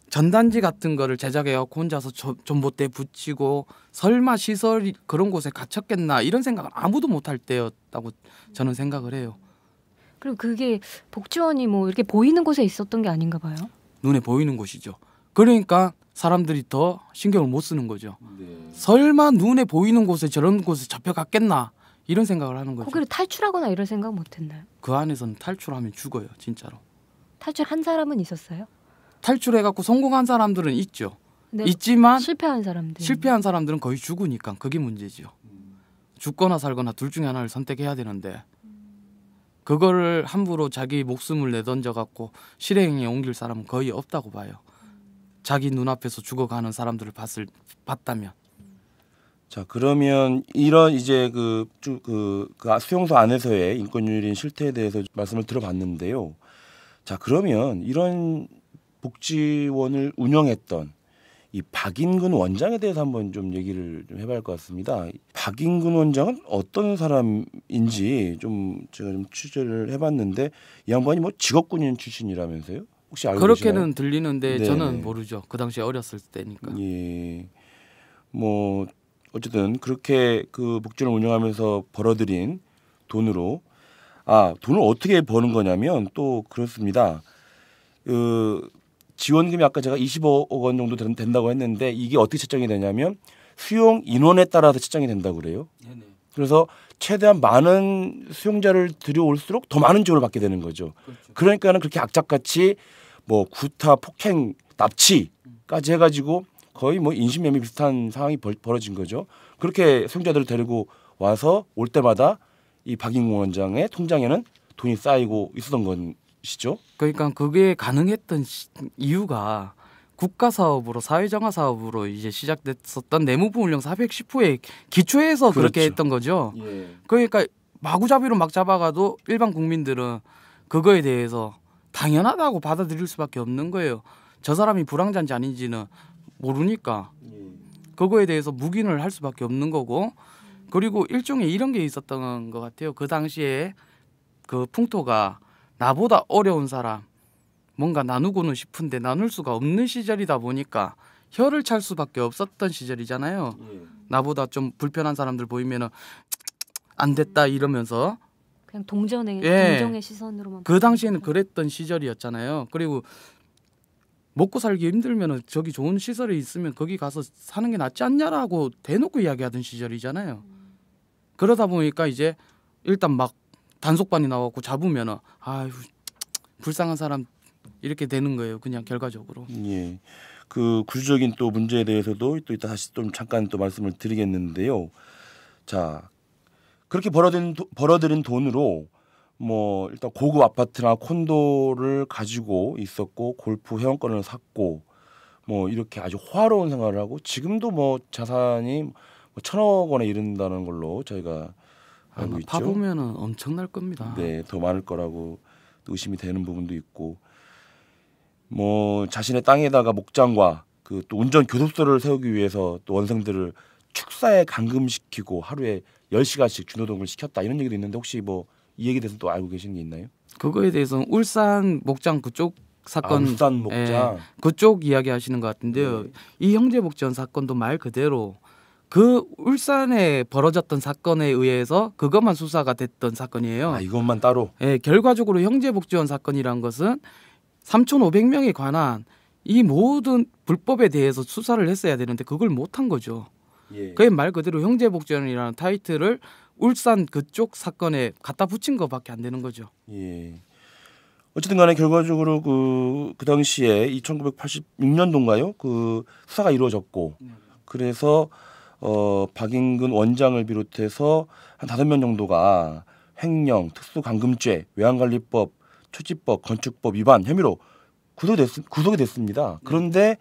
전단지 같은 거를 제작해갖고 혼자서 전봇대 붙이고 설마 시설 그런 곳에 갇혔겠나 이런 생각을 아무도 못할 때였다고 저는 생각을 해요. 그리고 그게 복지원이 뭐 이렇게 보이는 곳에 있었던 게 아닌가 봐요. 눈에 보이는 곳이죠. 그러니까 사람들이 더 신경을 못 쓰는 거죠. 설마 눈에 보이는 곳에 저런 곳에 잡혀갔겠나 이런 생각을 하는 거죠. 거기를 탈출하거나 이런 생각 못했나요? 그 안에서는 탈출하면 죽어요. 진짜로. 탈출한 사람은 있었어요? 탈출해갖고 성공한 사람들은 있죠. 근데 있지만 실패한 사람들은 거의 죽으니까 그게 문제죠. 죽거나 살거나 둘 중에 하나를 선택해야 되는데 그거를 함부로 자기 목숨을 내던져갖고 실행에 옮길 사람은 거의 없다고 봐요. 자기 눈앞에서 죽어가는 사람들을 봤다면. 자 그러면 이런 이제 그 수용소 안에서의 인권유린 실태에 대해서 말씀을 들어봤는데요. 자 그러면 이런 복지원을 운영했던 이 박인근 원장에 대해서 한번 좀 얘기를 좀 해봐야 할 것 같습니다. 박인근 원장은 어떤 사람인지 좀 제가 좀 취재를 해봤는데 이 양반이 뭐 직업군인 출신이라면서요? 혹시 알고 그렇게는 계시나요? 들리는데 네네. 저는 모르죠. 그 당시에 어렸을 때니까. 예, 뭐 어쨌든 그렇게 그 복지원을 운영하면서 벌어들인 돈으로 돈을 어떻게 버는 거냐면 또 그렇습니다. 지원금이 아까 제가 20억 원 정도 된다고 했는데 이게 어떻게 책정이 되냐면 수용 인원에 따라서 책정이 된다고 그래요. 그래서 최대한 많은 수용자를 들여올수록 더 많은 지원을 받게 되는 거죠. 그러니까는 그렇게 악착같이 뭐 구타, 폭행, 납치까지 해가지고 거의 뭐 인신매매 비슷한 상황이 벌어진 거죠. 그렇게 수용자들을 데리고 와서 올 때마다 이 박인근 원장의 통장에는 돈이 쌓이고 있었던 것이죠. 그러니까 그게 가능했던 이유가 국가 사업으로 사회정화 사업으로 이제 시작됐었던 내무부 훈령 410호에 기초해서 그렇게 그렇죠. 했던 거죠. 예. 그러니까 마구잡이로 막 잡아가도 일반 국민들은 그거에 대해서 당연하다고 받아들일 수밖에 없는 거예요. 저 사람이 불황자인지 아닌지는 모르니까 그거에 대해서 묵인을 할 수밖에 없는 거고 그리고 일종의 이런 게 있었던 것 같아요. 그 당시에 그 풍토가 나보다 어려운 사람 뭔가 나누고는 싶은데 나눌 수가 없는 시절이다 보니까 혀를 찰 수밖에 없었던 시절이잖아요. 나보다 좀 불편한 사람들 보이면은 안 됐다 이러면서 그냥 동정의 시선으로만. 그 당시에는 그랬던 시절이었잖아요. 그리고 먹고 살기 힘들면은 저기 좋은 시설에 있으면 거기 가서 사는 게 낫지 않냐라고 대놓고 이야기하던 시절이잖아요. 그러다 보니까 이제 일단 막 단속반이 나와갖고 잡으면은 아유 불쌍한 사람 이렇게 되는 거예요. 그냥 결과적으로. 예. 그 구조적인 또 문제에 대해서도 또 이따 다시 좀 잠깐 또 말씀을 드리겠는데요. 자, 그렇게 벌어들인 돈으로 뭐 일단 고급 아파트나 콘도를 가지고 있었고 골프 회원권을 샀고 뭐 이렇게 아주 호화로운 생활을 하고 지금도 뭐 자산이 뭐 1,000억 원에 이른다는 걸로 저희가 알고 있죠. 파보면은 엄청날 겁니다. 네, 더 많을 거라고 또 의심이 되는 부분도 있고, 뭐 자신의 땅에다가 목장과 그 또 운전 교습소를 세우기 위해서 또 원생들을 축사에 감금시키고 하루에 10시간씩 주노동을 시켰다 이런 얘기도 있는데 혹시 뭐 이 얘기에 대해서 또 알고 계시는 게 있나요? 그거에 대해서는 울산 목장 그쪽 사건, 울산 목장. 그쪽 이야기 하시는 것 같은데요. 네. 이 형제복지원 사건도 말 그대로 그 울산에 벌어졌던 사건에 의해서 그것만 수사가 됐던 사건이에요. 아, 이것만 따로. 예, 결과적으로 형제복지원 사건이란 것은 3,500명에 관한 이 모든 불법에 대해서 수사를 했어야 되는데 그걸 못한 거죠. 예. 그게 말 그대로 형제복지원이라는 타이틀을 울산 그쪽 사건에 갖다 붙인 것밖에 안 되는 거죠. 예. 어쨌든 간에 결과적으로 그 당시에 1986년도인가요? 그 수사가 이루어졌고 그래서 박인근 원장을 비롯해서 한 5명 정도가 횡령, 특수감금죄, 외환관리법, 초지법, 건축법 위반 혐의로 구속이 됐습니다. 그런데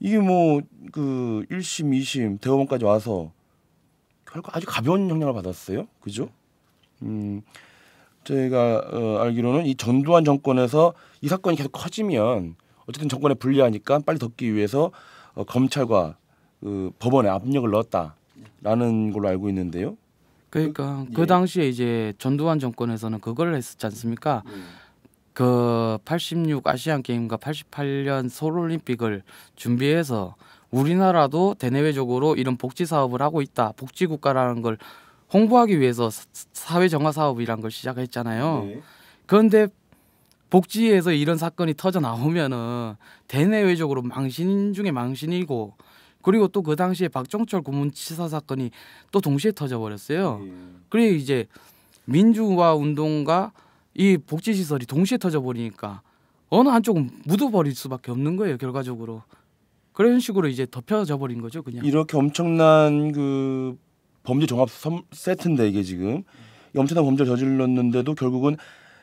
이게 뭐 그 1심, 2심, 대법원까지 와서 결국 아주 가벼운 형량을 받았어요. 그죠? 저희가 알기로는 이 전두환 정권에서 이 사건이 계속 커지면 어쨌든 정권에 불리하니까 빨리 덮기 위해서 검찰과 그 법원에 압력을 넣었다라는 걸로 알고 있는데요. 그러니까 예. 그 당시에 이제 전두환 정권에서는 그걸 했었지 않습니까? 그 86 아시안 게임과 88년 서울올림픽을 준비해서 우리나라도 대내외적으로 이런 복지 사업을 하고 있다, 복지 국가라는 걸 홍보하기 위해서 사회 정화 사업이란 걸 시작했잖아요. 네. 그런데 복지에서 이런 사건이 터져 나오면은 대내외적으로 망신 중에 망신이고, 그리고 또 그 당시에 박종철 고문치사 사건이 또 동시에 터져 버렸어요. 그리고 이제 민주화 운동과 이 복지 시설이 동시에 터져 버리니까 어느 한쪽은 묻어버릴 수밖에 없는 거예요. 결과적으로 그런 식으로 이제 덮여져 버린 거죠, 그냥. 이렇게 엄청난 그 범죄 종합 세트인데 이게 지금 이 엄청난 범죄를 저질렀는데도 결국은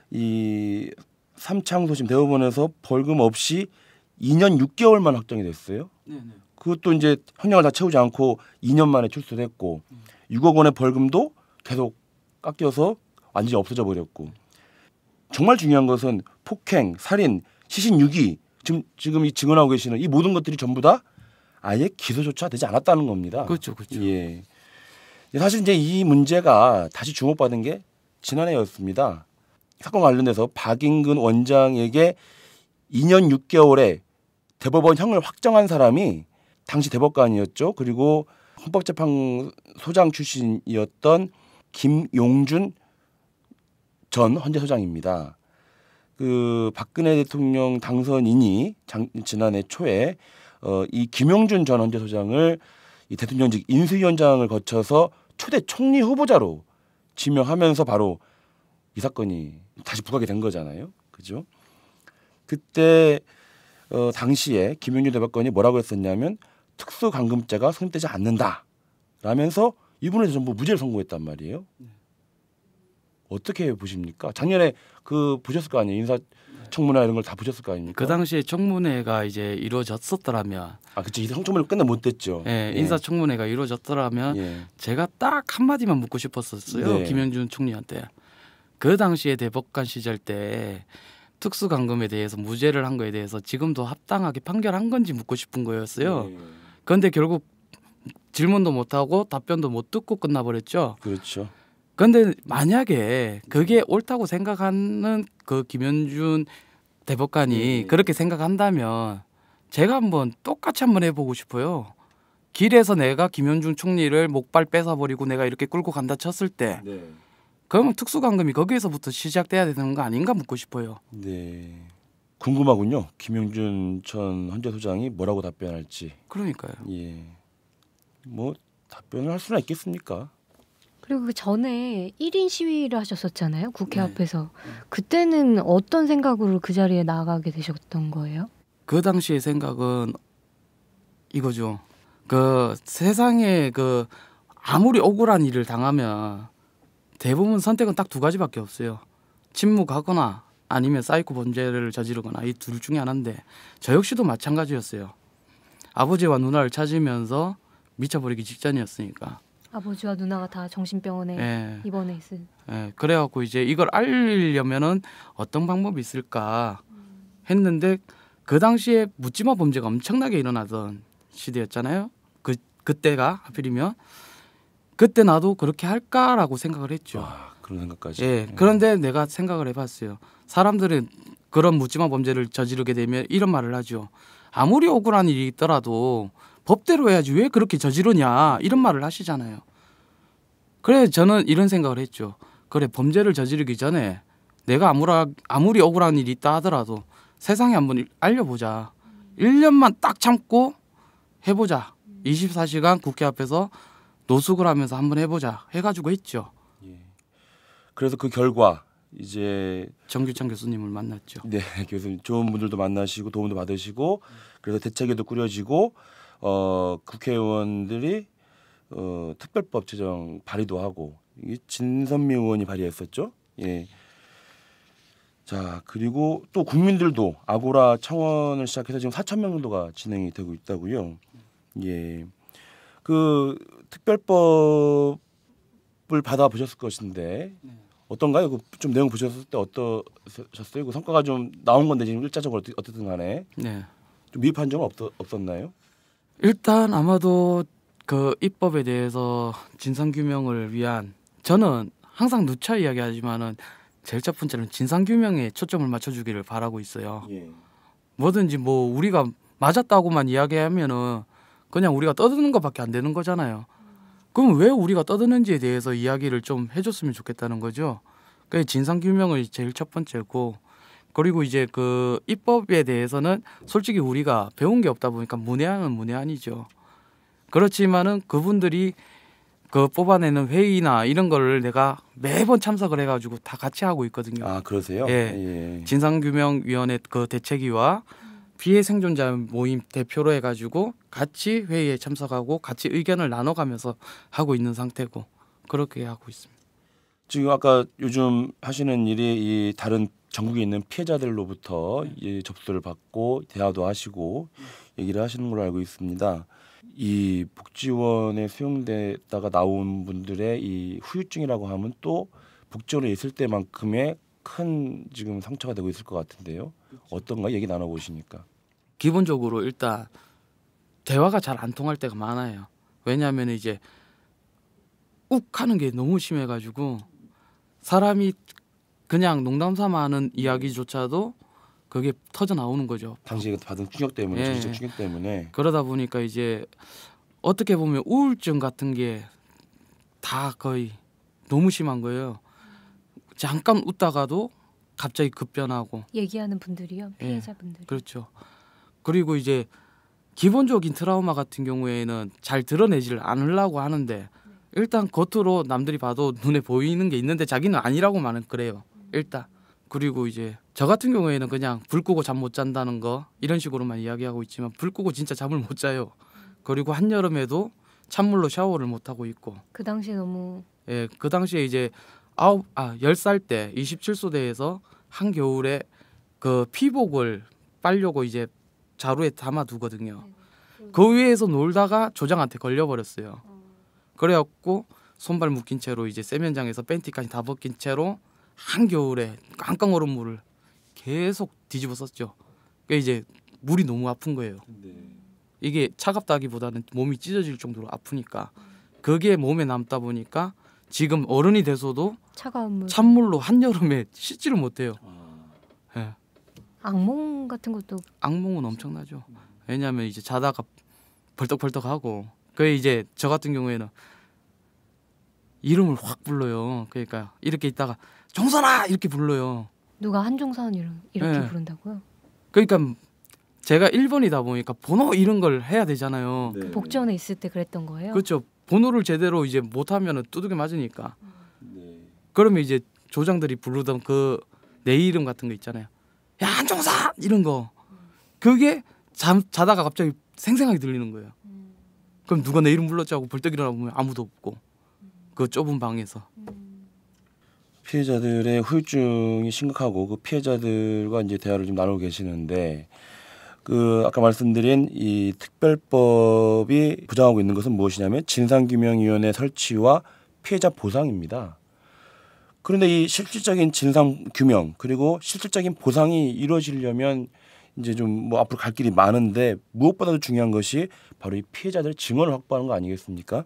이 삼창소심 대법원에서 벌금 없이 2년 6개월만 확정이 됐어요. 네네. 그것도 이제 형량을 다 채우지 않고 2년 만에 출소됐고 6억 원의 벌금도 계속 깎여서 완전히 없어져 버렸고, 정말 중요한 것은 폭행, 살인, 시신유기 지금 이 증언하고 계시는 이 모든 것들이 전부 다 아예 기소조차 되지 않았다는 겁니다. 그렇죠, 그렇죠. 예. 사실 이제 이 문제가 다시 주목받은 게 지난해였습니다. 사건 관련해서 박인근 원장에게 2년 6개월의 대법원 형을 확정한 사람이 당시 대법관이었죠. 그리고 헌법재판소장 출신이었던 김용준 전 헌재소장입니다. 그 박근혜 대통령 당선인이 지난해 초에 이 김용준 전 헌재소장을 이 대통령직 인수위원장을 거쳐서 초대 총리 후보자로 지명하면서 바로 이 사건이 다시 부각이 된 거잖아요. 그죠? 그때 당시에 김용준 대법관이 뭐라고 했었냐면 특수감금죄가 성립되지 않는다 라면서 이분에 전부 무죄를 선고했단 말이에요. 어떻게 보십니까? 작년에 그 보셨을 거 아니에요. 인사청문회 이런 걸 다 보셨을 거 아닙니까? 그 당시에 청문회가 이제 이루어졌었더라면, 그렇죠. 청문회를 끝내 못 됐죠. 예, 인사청문회가 이루어졌더라면 예. 제가 딱 한마디만 묻고 싶었었어요. 네. 김영준 총리한테. 그 당시에 대법관 시절 때 특수감금에 대해서 무죄를 한 거에 대해서 지금도 합당하게 판결한 건지 묻고 싶은 거였어요. 예. 그런데 결국 질문도 못하고 답변도 못 듣고 끝나버렸죠. 그렇죠. 그런데 만약에 그게 옳다고 생각하는 그 김현준 대법관이 그렇게 생각한다면 제가 똑같이 한번 해보고 싶어요. 길에서 내가 김현준 총리를 목발 뺏어버리고 내가 이렇게 끌고 간다 쳤을 때 네. 그러면 특수감금이 거기에서부터 시작돼야 되는 거 아닌가 묻고 싶어요. 네. 궁금하군요. 김용준 전 헌재소장이 뭐라고 답변할지. 그러니까요. 예. 뭐 답변을 할 수는 있겠습니까? 그리고 그 전에 1인 시위를 하셨었잖아요. 국회 네. 앞에서. 그때는 어떤 생각으로 그 자리에 나가게 되셨던 거예요? 그 당시의 생각은 이거죠. 그 세상에 그 아무리 억울한 일을 당하면 대부분 선택은 딱 2가지밖에 없어요. 침묵하거나 아니면 사이코 범죄를 저지르거나 이 둘 중에 하나인데 저 역시도 마찬가지였어요. 아버지와 누나를 찾으면서 미쳐버리기 직전이었으니까. 아버지와 누나가 다 정신병원에 예. 입원해 있을. 예, 그래갖고 이제 이걸 알리려면은 어떤 방법이 있을까 했는데 그 당시에 묻지마 범죄가 엄청나게 일어나던 시대였잖아요. 그때가 하필이면 그때 나도 그렇게 할까라고 생각을 했죠. 그런 생각까지. 예, 그런데 내가 생각을 해봤어요. 사람들은 그런 묻지마 범죄를 저지르게 되면 이런 말을 하죠. 아무리 억울한 일이 있더라도 법대로 해야지 왜 그렇게 저지르냐 이런 말을 하시잖아요. 그래 저는 이런 생각을 했죠. 그래 범죄를 저지르기 전에 내가 아무리 억울한 일이 있다 하더라도 세상에 한번 알려보자. 1년만 딱 참고 해보자. 24시간 국회 앞에서 노숙을 하면서 한번 해보자 해가지고 했죠. 예. 그래서 그 결과 이제 정규창 교수님을 만났죠. 네, 교수님 좋은 분들도 만나시고 도움도 받으시고 그래서 대책위도 꾸려지고 국회의원들이 특별법 제정 발의도 하고 이게 진선미 의원이 발의했었죠. 예. 자 그리고 또 국민들도 아고라 청원을 시작해서 지금 4천 명 정도가 진행이 되고 있다고요. 예. 그 특별법을 받아 보셨을 것인데 어떤가요? 그 좀 내용 보셨을 때 어떠셨어요? 그 성과가 좀 나온 건데 지금 일차적으로 어쨌든 간에 네. 좀 미흡한 점은 없었나요? 일단 아마도 그 입법에 대해서 진상 규명을 위한 저는 항상 누차 이야기하지만은 제일 첫 번째는 진상 규명에 초점을 맞춰주기를 바라고 있어요. 예. 뭐든지 뭐 우리가 맞았다고만 이야기하면은 그냥 우리가 떠드는 것밖에 안 되는 거잖아요. 그럼 왜 우리가 떠드는지에 대해서 이야기를 좀 해줬으면 좋겠다는 거죠. 그 진상 규명을 제일 첫 번째고 그리고 이제 그 입법에 대해서는 솔직히 우리가 배운 게 없다 보니까 문외한은 문외한이죠. 그렇지만은 그분들이 그 뽑아내는 회의나 이런 거를 내가 매번 참석을 해가지고 다 같이 하고 있거든요. 아 그러세요? 예. 예. 진상규명위원회 그 대책위와 피해 생존자 모임 대표로 해가지고 같이 회의에 참석하고 같이 의견을 나눠가면서 하고 있는 상태고 그렇게 하고 있습니다. 지금 아까 요즘 하시는 일이 이 다른 전국에 있는 피해자들로부터 이 접수를 받고 대화도 하시고 얘기를 하시는 걸로 알고 있습니다. 이 복지원에 수용됐다가 나온 분들의 이 후유증이라고 하면 또 복지원에 있을 때만큼의 큰 지금 상처가 되고 있을 것 같은데요. 어떤가 얘기 나눠보시니까. 기본적으로 일단 대화가 잘 안 통할 때가 많아요. 왜냐하면 이제 욱 하는 게 너무 심해가지고 사람이 그냥 농담삼아 하는 이야기조차도 그게 터져 나오는 거죠. 당시에 받은 충격 때문에, 예. 정신적 충격 때문에. 그러다 보니까 이제 어떻게 보면 우울증 같은 게 다 거의 너무 심한 거예요. 잠깐 웃다가도 갑자기 급변하고. 얘기하는 분들이요, 피해자분들이. 그렇죠. 그리고 이제 기본적인 트라우마 같은 경우에는 잘 드러내지를 않으려고 하는데 일단 겉으로 남들이 봐도 눈에 보이는 게 있는데 자기는 아니라고만 그래요. 일단. 그리고 이제 저 같은 경우에는 그냥 불 끄고 잠 못 잔다는 거 이런 식으로만 이야기하고 있지만 불 끄고 진짜 잠을 못 자요. 그리고 한여름에도 찬물로 샤워를 못 하고 있고. 그 당시에 너무 예, 그 당시에 이제 10살 때 27소대에서 한겨울에 그 피복을 빨려고 이제 자루에 담아 두거든요. 그 위에서 놀다가 조장한테 걸려버렸어요. 그래갖고 손발 묶인 채로 이제 세면장에서 팬티까지 다 벗긴 채로 한겨울에 깡깡 얼은 물을 계속 뒤집어 썼죠. 그러니까 이제 물이 너무 아픈 거예요. 이게 차갑다기보다는 몸이 찢어질 정도로 아프니까 그게 몸에 남다 보니까 지금 어른이 돼서도 차가운 물, 찬물로 한여름에 씻지를 못해요. 예. 악몽 같은 것도 악몽은 엄청나죠. 왜냐하면 이제 자다가 벌떡벌떡하고 그게 이제 저 같은 경우에는 이름을 확 불러요. 그러니까 이렇게 있다가 종선아 이렇게 불러요. 누가 한종선 이렇게 네. 부른다고요? 그러니까 제가 1번이다 보니까 번호 이런 걸 해야 되잖아요. 네. 복지원에 있을 때 그랬던 거예요? 그렇죠. 번호를 제대로 이제 못하면 두들겨 맞으니까. 네. 그러면 이제 조장들이 부르던 그 내 이름 같은 거 있잖아요. 야 한종선 이런 거. 그게 자다가 갑자기 생생하게 들리는 거예요. 그럼 누가 내 이름 불렀지 하고 벌떡 일어나 보면 아무도 없고 그 좁은 방에서. 피해자들의 후유증이 심각하고 그 피해자들과 이제 대화를 좀 나누고 계시는데 그 아까 말씀드린 이 특별법이 부정하고 있는 것은 무엇이냐면 진상규명위원회 설치와 피해자 보상입니다. 그런데 이 실질적인 진상규명 그리고 실질적인 보상이 이루어지려면 이제 좀 뭐 앞으로 갈 길이 많은데 무엇보다도 중요한 것이 바로 이 피해자들 증언을 확보하는 거 아니겠습니까?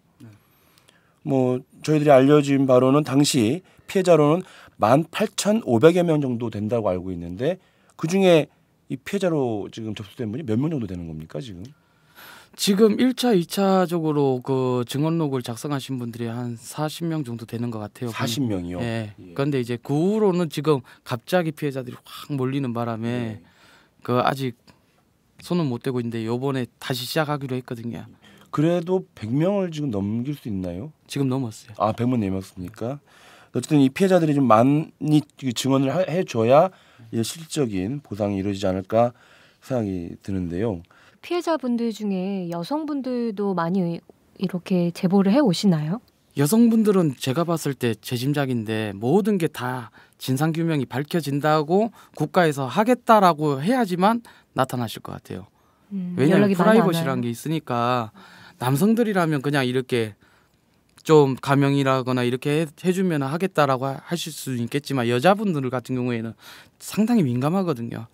뭐 저희들이 알려진 바로는 당시 피해자로는 18,500여 명 정도 된다고 알고 있는데 그중에 이 피해자로 지금 접수된 분이 몇 명 정도 되는 겁니까 지금? 지금 1차, 2차적으로 그 증언록을 작성하신 분들이 한 40명 정도 되는 것 같아요. 40명이요? 예. 그런데 이제 그 후로는 지금 갑자기 피해자들이 확 몰리는 바람에 그 아직 손은 못 대고 있는데 요번에 다시 시작하기로 했거든요. 그래도 100명을 지금 넘길 수 있나요? 지금 넘었어요. 아 100명 넘었습니까? 어쨌든 이 피해자들이 좀 많이 증언을 해줘야 실질적인 보상이 이루어지지 않을까 생각이 드는데요. 피해자분들 중에 여성분들도 많이 이렇게 제보를 해 오시나요? 여성분들은 제가 봤을 때 제 짐작인데 모든 게 다 진상규명이 밝혀진다고 국가에서 하겠다라고 해야지만 나타나실 것 같아요. 왜냐하면 연락이 많이 안 프라이버시라는 와요. 게 있으니까 남성들이라면 그냥 이렇게 좀 가명이라거나 이렇게 해주면 하겠다라고 하실 수 있겠지만 여자분들 같은 경우에는 상당히 민감하거든요.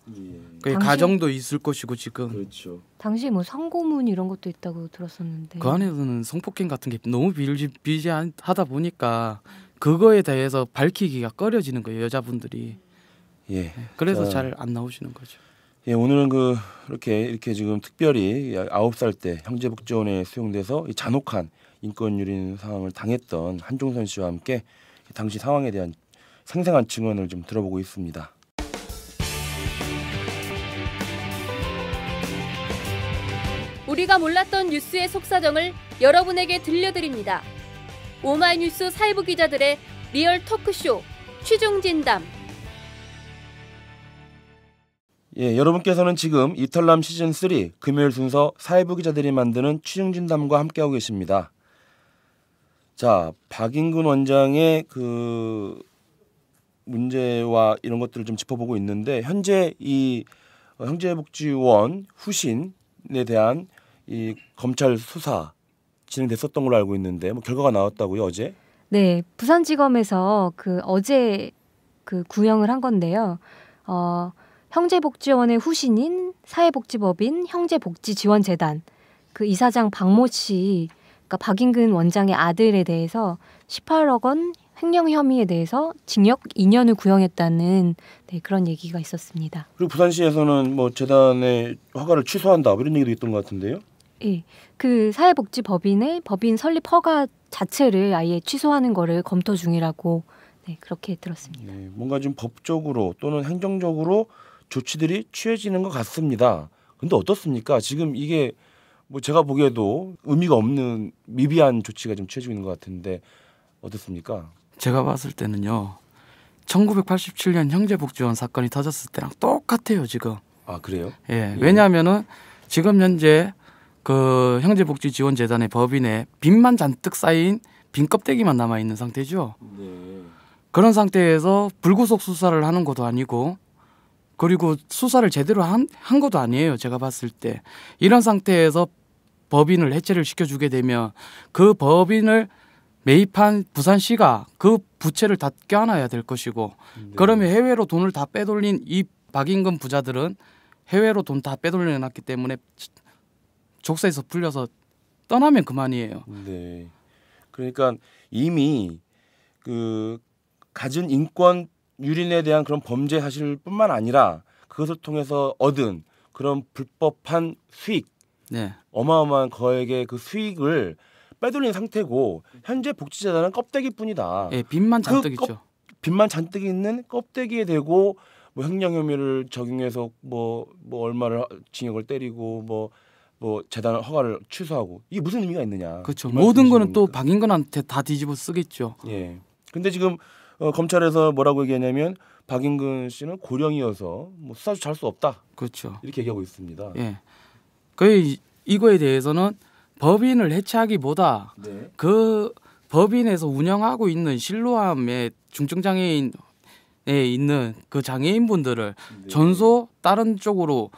그 당시- 가정도 있을 것이고 지금 그렇죠. 당시 뭐 상고문 이런 것도 있다고 들었었는데. 그 안에서는 성폭행 같은 게 너무 비일비재하다 보니까 그거에 대해서 밝히기가 꺼려지는 거예요 여자분들이. 예. 그래서 자, 잘 안 나오시는 거죠. 예, 오늘은 이렇게 지금 특별히 9살 때 형제복지원에 수용돼서 이 잔혹한 인권 유린 상황을 당했던 한종선 씨와 함께 당시 상황에 대한 생생한 증언을 좀 들어보고 있습니다. 우리가 몰랐던 뉴스의 속사정을 여러분에게 들려드립니다. 오마이뉴스 사회부 기자들의 리얼 토크쇼 취중진담. 예, 여러분께서는 지금 이털남 시즌 3 금요일 순서 사회부 기자들이 만드는 취중진담과 함께하고 계십니다. 자, 박인근 원장의 그 문제와 이런 것들을 좀 짚어보고 있는데 현재 이 형제복지원 후신에 대한 이 검찰 수사 진행됐었던 걸로 알고 있는데 뭐 결과가 나왔다고요 어제? 네, 부산지검에서 어제 구형을 한 건데요. 형제복지원의 후신인 사회복지법인 형제복지지원재단 그 이사장 박모 씨, 그러니까 박인근 원장의 아들에 대해서 18억 원 횡령 혐의에 대해서 징역 2년을 구형했다는 그런 얘기가 있었습니다. 그리고 부산시에서는 뭐 재단의 허가를 취소한다 뭐 이런 얘기도 있던 것 같은데요? 예, 그 사회복지법인의 법인 설립 허가 자체를 아예 취소하는 거를 검토 중이라고 그렇게 들었습니다. 네, 뭔가 좀 법적으로 또는 행정적으로 조치들이 취해지는 것 같습니다. 근데 어떻습니까? 지금 이게 뭐 제가 보기에도 의미가 없는 미비한 조치가 좀 취해지고 있는 것 같은데 어떻습니까? 제가 봤을 때는요. 1987년 형제복지원 사건이 터졌을 때랑 똑같아요 지금. 아 그래요? 예, 왜냐하면은 지금 현재 그 형제복지지원재단의 법인에 빈만 잔뜩 쌓인 빈 껍데기만 남아 있는 상태죠. 네. 그런 상태에서 불구속 수사를 하는 것도 아니고 그리고 수사를 제대로 한 것도 아니에요. 제가 봤을 때 이런 상태에서 법인을 해체를 시켜주게 되면 그 법인을 매입한 부산시가 그 부채를 다 껴안아야 될 것이고 그러면 해외로 돈을 다 빼돌린 이 박인근 부자들은 해외로 돈 다 빼돌려놨기 때문에 족쇄에서 풀려서 떠나면 그만이에요. 네. 그러니까 이미 그 가진 인권 유린에 대한 그런 범죄 사실뿐만 아니라 그것을 통해서 얻은 그런 불법한 수익, 네. 어마어마한 거액의 그 수익을 빼돌린 상태고 현재 복지재단은 껍데기뿐이다. 예, 빚만 잔뜩 그 있죠. 빚만 잔뜩 있는 껍데기에 대고 뭐 횡령 혐의를 적용해서 뭐 얼마를 징역을 때리고 뭐 재단 허가를 취소하고 이게 무슨 의미가 있느냐. 그렇죠. 이 모든 거는 말씀이신 또 겁니까? 박인근한테 다 뒤집어 쓰겠죠. 예. 근데 지금 검찰에서 뭐라고 얘기하냐면 박인근 씨는 고령이어서 뭐 수사조차 할 수 없다. 그렇죠. 이렇게 얘기하고 있습니다. 예. 거의 이거에 대해서는 법인을 해체하기보다 네. 그 법인에서 운영하고 있는 실로암의 중증장애인에 있는 그 장애인분들을 네. 전소 다른 쪽으로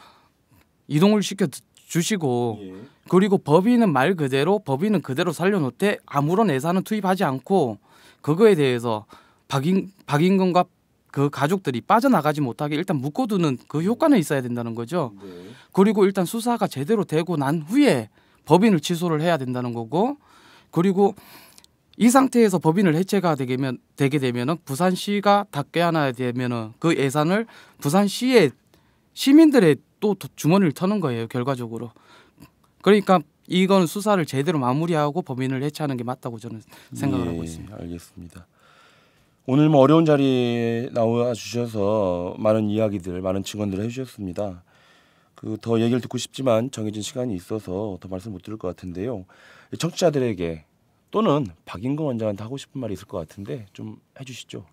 이동을 시켜 주시고 예. 그리고 법인은 말 그대로 법인은 그대로 살려놓되 아무런 예산은 투입하지 않고 그거에 대해서 박인근과 그 가족들이 빠져나가지 못하게 일단 묶어두는 그 효과는 있어야 된다는 거죠. 네. 그리고 일단 수사가 제대로 되고 난 후에 법인을 취소를 해야 된다는 거고 그리고 이 상태에서 법인을 해체가 되게 되면은 부산시가 다 껴안아야 되면은 그 예산을 부산시의 시민들의 또 주머니를 터는 거예요. 결과적으로. 그러니까 이건 수사를 제대로 마무리하고 법인을 해체하는 게 맞다고 저는 생각을 하고 있습니다. 알겠습니다. 오늘 뭐 어려운 자리에 나와 주셔서 많은 이야기들, 많은 증언들을 해주셨습니다. 그 더 얘기를 듣고 싶지만 정해진 시간이 있어서 더 말씀 못 드릴 것 같은데요. 청취자들에게 또는 박인근 원장한테 하고 싶은 말이 있을 것 같은데 좀 해주시죠.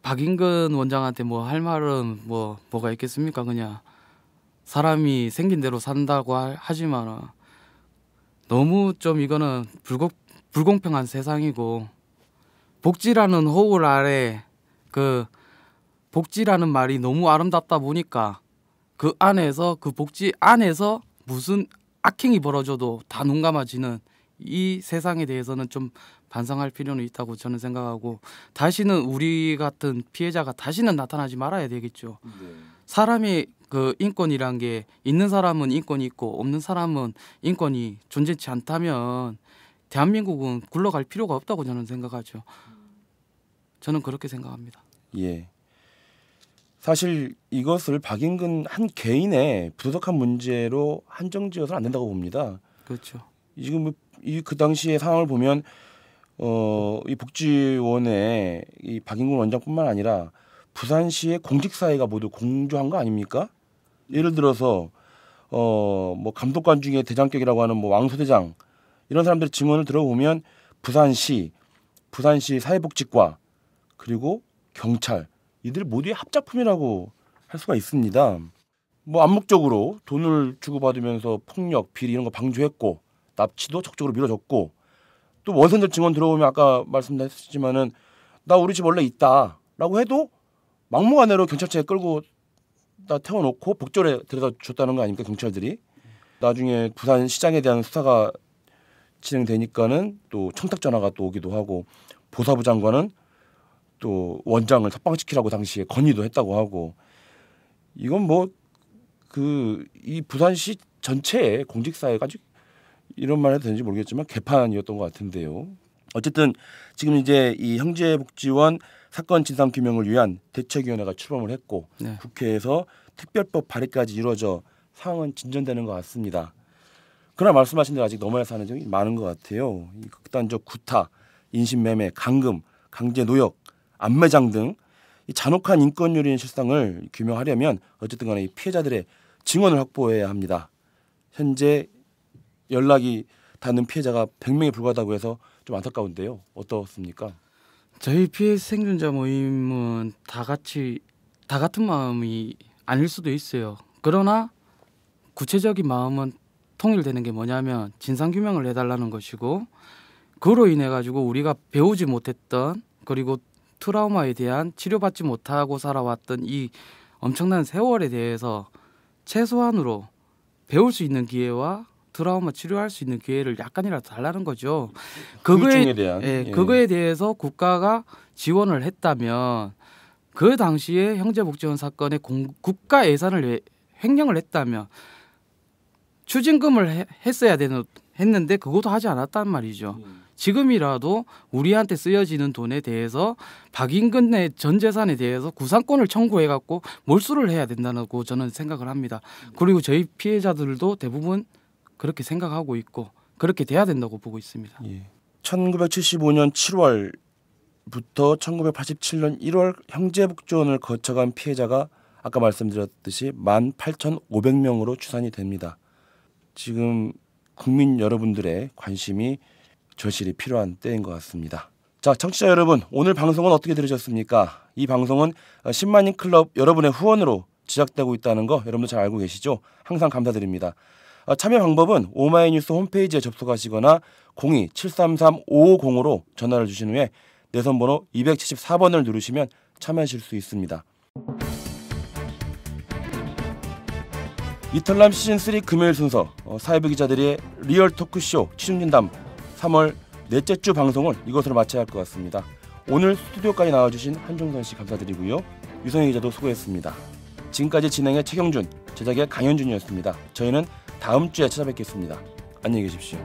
박인근 원장한테 뭐 할 말은 뭐가 있겠습니까? 그냥 사람이 생긴 대로 산다고 하지만 너무 좀 이거는 불공평한 세상이고 복지라는 호울 아래 그 복지라는 말이 너무 아름답다 보니까 그 안에서 그 복지 안에서 무슨 악행이 벌어져도 다 눈 감아지는 이 세상에 대해서는 좀 반성할 필요는 있다고 저는 생각하고 다시는 우리 같은 피해자가 다시는 나타나지 말아야 되겠죠. 사람이 그 인권이란 게 있는 사람은 인권이 있고 없는 사람은 인권이 존재치 않다면 대한민국은 굴러갈 필요가 없다고 저는 생각하죠. 저는 그렇게 생각합니다. 예. 사실 이것을 박인근 한 개인의 부도덕한 문제로 한정지어서는 안 된다고 봅니다. 그렇죠. 지금 그 당시의 상황을 보면 이 복지원의 이 박인근 원장뿐만 아니라 부산시의 공직사회가 모두 공조한 거 아닙니까? 예를 들어서 뭐 감독관 중에 대장격이라고 하는 뭐 왕소대장 이런 사람들의 증언을 들어보면 부산시 사회복지과 그리고 경찰 이들 모두의 합작품이라고 할 수가 있습니다. 뭐 암묵적으로 돈을 주고받으면서 폭력, 비리 이런 거 방조했고 납치도 적극적으로 밀어줬고 또 원생들 증언 들어보면 아까 말씀드렸지만은 나 우리 집 원래 있다라고 해도 막무가내로 경찰차에 끌고 다 태워놓고 복절에 데려다 줬다는 거 아닙니까 경찰들이. 나중에 부산시장에 대한 수사가 진행되니까는 또 청탁 전화가 또 오기도 하고 보사부 장관은 또 원장을 석방시키라고 당시에 건의도 했다고 하고 이건 뭐 이 부산시 전체의 공직사회가 이런 말 해도 되는지 모르겠지만 개판이었던 것 같은데요. 어쨌든 지금 이제 이 형제복지원 사건 진상 규명을 위한 대책위원회가 출범을 했고 네. 국회에서 특별법 발의까지 이루어져 상황은 진전되는 것 같습니다. 그러나 말씀하신 대로 아직 넘어야 할 사안이 좀 많은 것 같아요. 이 극단적 구타, 인신매매, 감금, 강제 노역, 암매장 등 이 잔혹한 인권유린 실상을 규명하려면 어쨌든 간에 이 피해자들의 증언을 확보해야 합니다. 현재 연락이 닿는 피해자가 100명에 불과하다고 해서 좀 안타까운데요. 어떻습니까? 저희 피해 생존자 모임은 다 같은 마음이 아닐 수도 있어요. 그러나 구체적인 마음은 통일되는 게 뭐냐면 진상규명을 해달라는 것이고 그로 인해 가지고 우리가 배우지 못했던 그리고 트라우마에 대한 치료받지 못하고 살아왔던 이 엄청난 세월에 대해서 최소한으로 배울 수 있는 기회와 트라우마 치료할 수 있는 기회를 약간이라도 달라는 거죠. 그거에 대해서 국가가 지원을 했다면 그 당시에 형제복지원 사건에 국가 예산을 횡령을 했다면 추징금을 했는데 그것도 하지 않았단 말이죠. 지금이라도 우리한테 쓰여지는 돈에 대해서 박인근의 전 재산에 대해서 구상권을 청구해갖고 몰수를 해야 된다고 저는 생각을 합니다. 그리고 저희 피해자들도 대부분 그렇게 생각하고 있고 그렇게 돼야 된다고 보고 있습니다. 1975년 7월부터 1987년 1월 형제복지원을 거쳐간 피해자가 아까 말씀드렸듯이 18,500명으로 추산이 됩니다. 지금 국민 여러분들의 관심이 절실히 필요한 때인 것 같습니다. 자, 청취자 여러분, 오늘 방송은 어떻게 들으셨습니까? 이 방송은 10만인 클럽 여러분의 후원으로 제작되고 있다는 거 여러분도 잘 알고 계시죠? 항상 감사드립니다. 참여 방법은 오마이뉴스 홈페이지에 접속하시거나 02-733-550으로 전화를 주신 후에 내선 번호 274번을 누르시면 참여하실 수 있습니다. 이털남 시즌3 금요일 순서 사회부 기자들의 리얼 토크쇼 취중진담 3월 넷째 주 방송을 이것으로 마쳐야 할 것 같습니다. 오늘 스튜디오까지 나와주신 한종선 씨 감사드리고요. 유성희 기자도 수고했습니다. 지금까지 진행의 최경준, 제작의 강현준이었습니다. 저희는 다음 주에 찾아뵙겠습니다. 안녕히 계십시오.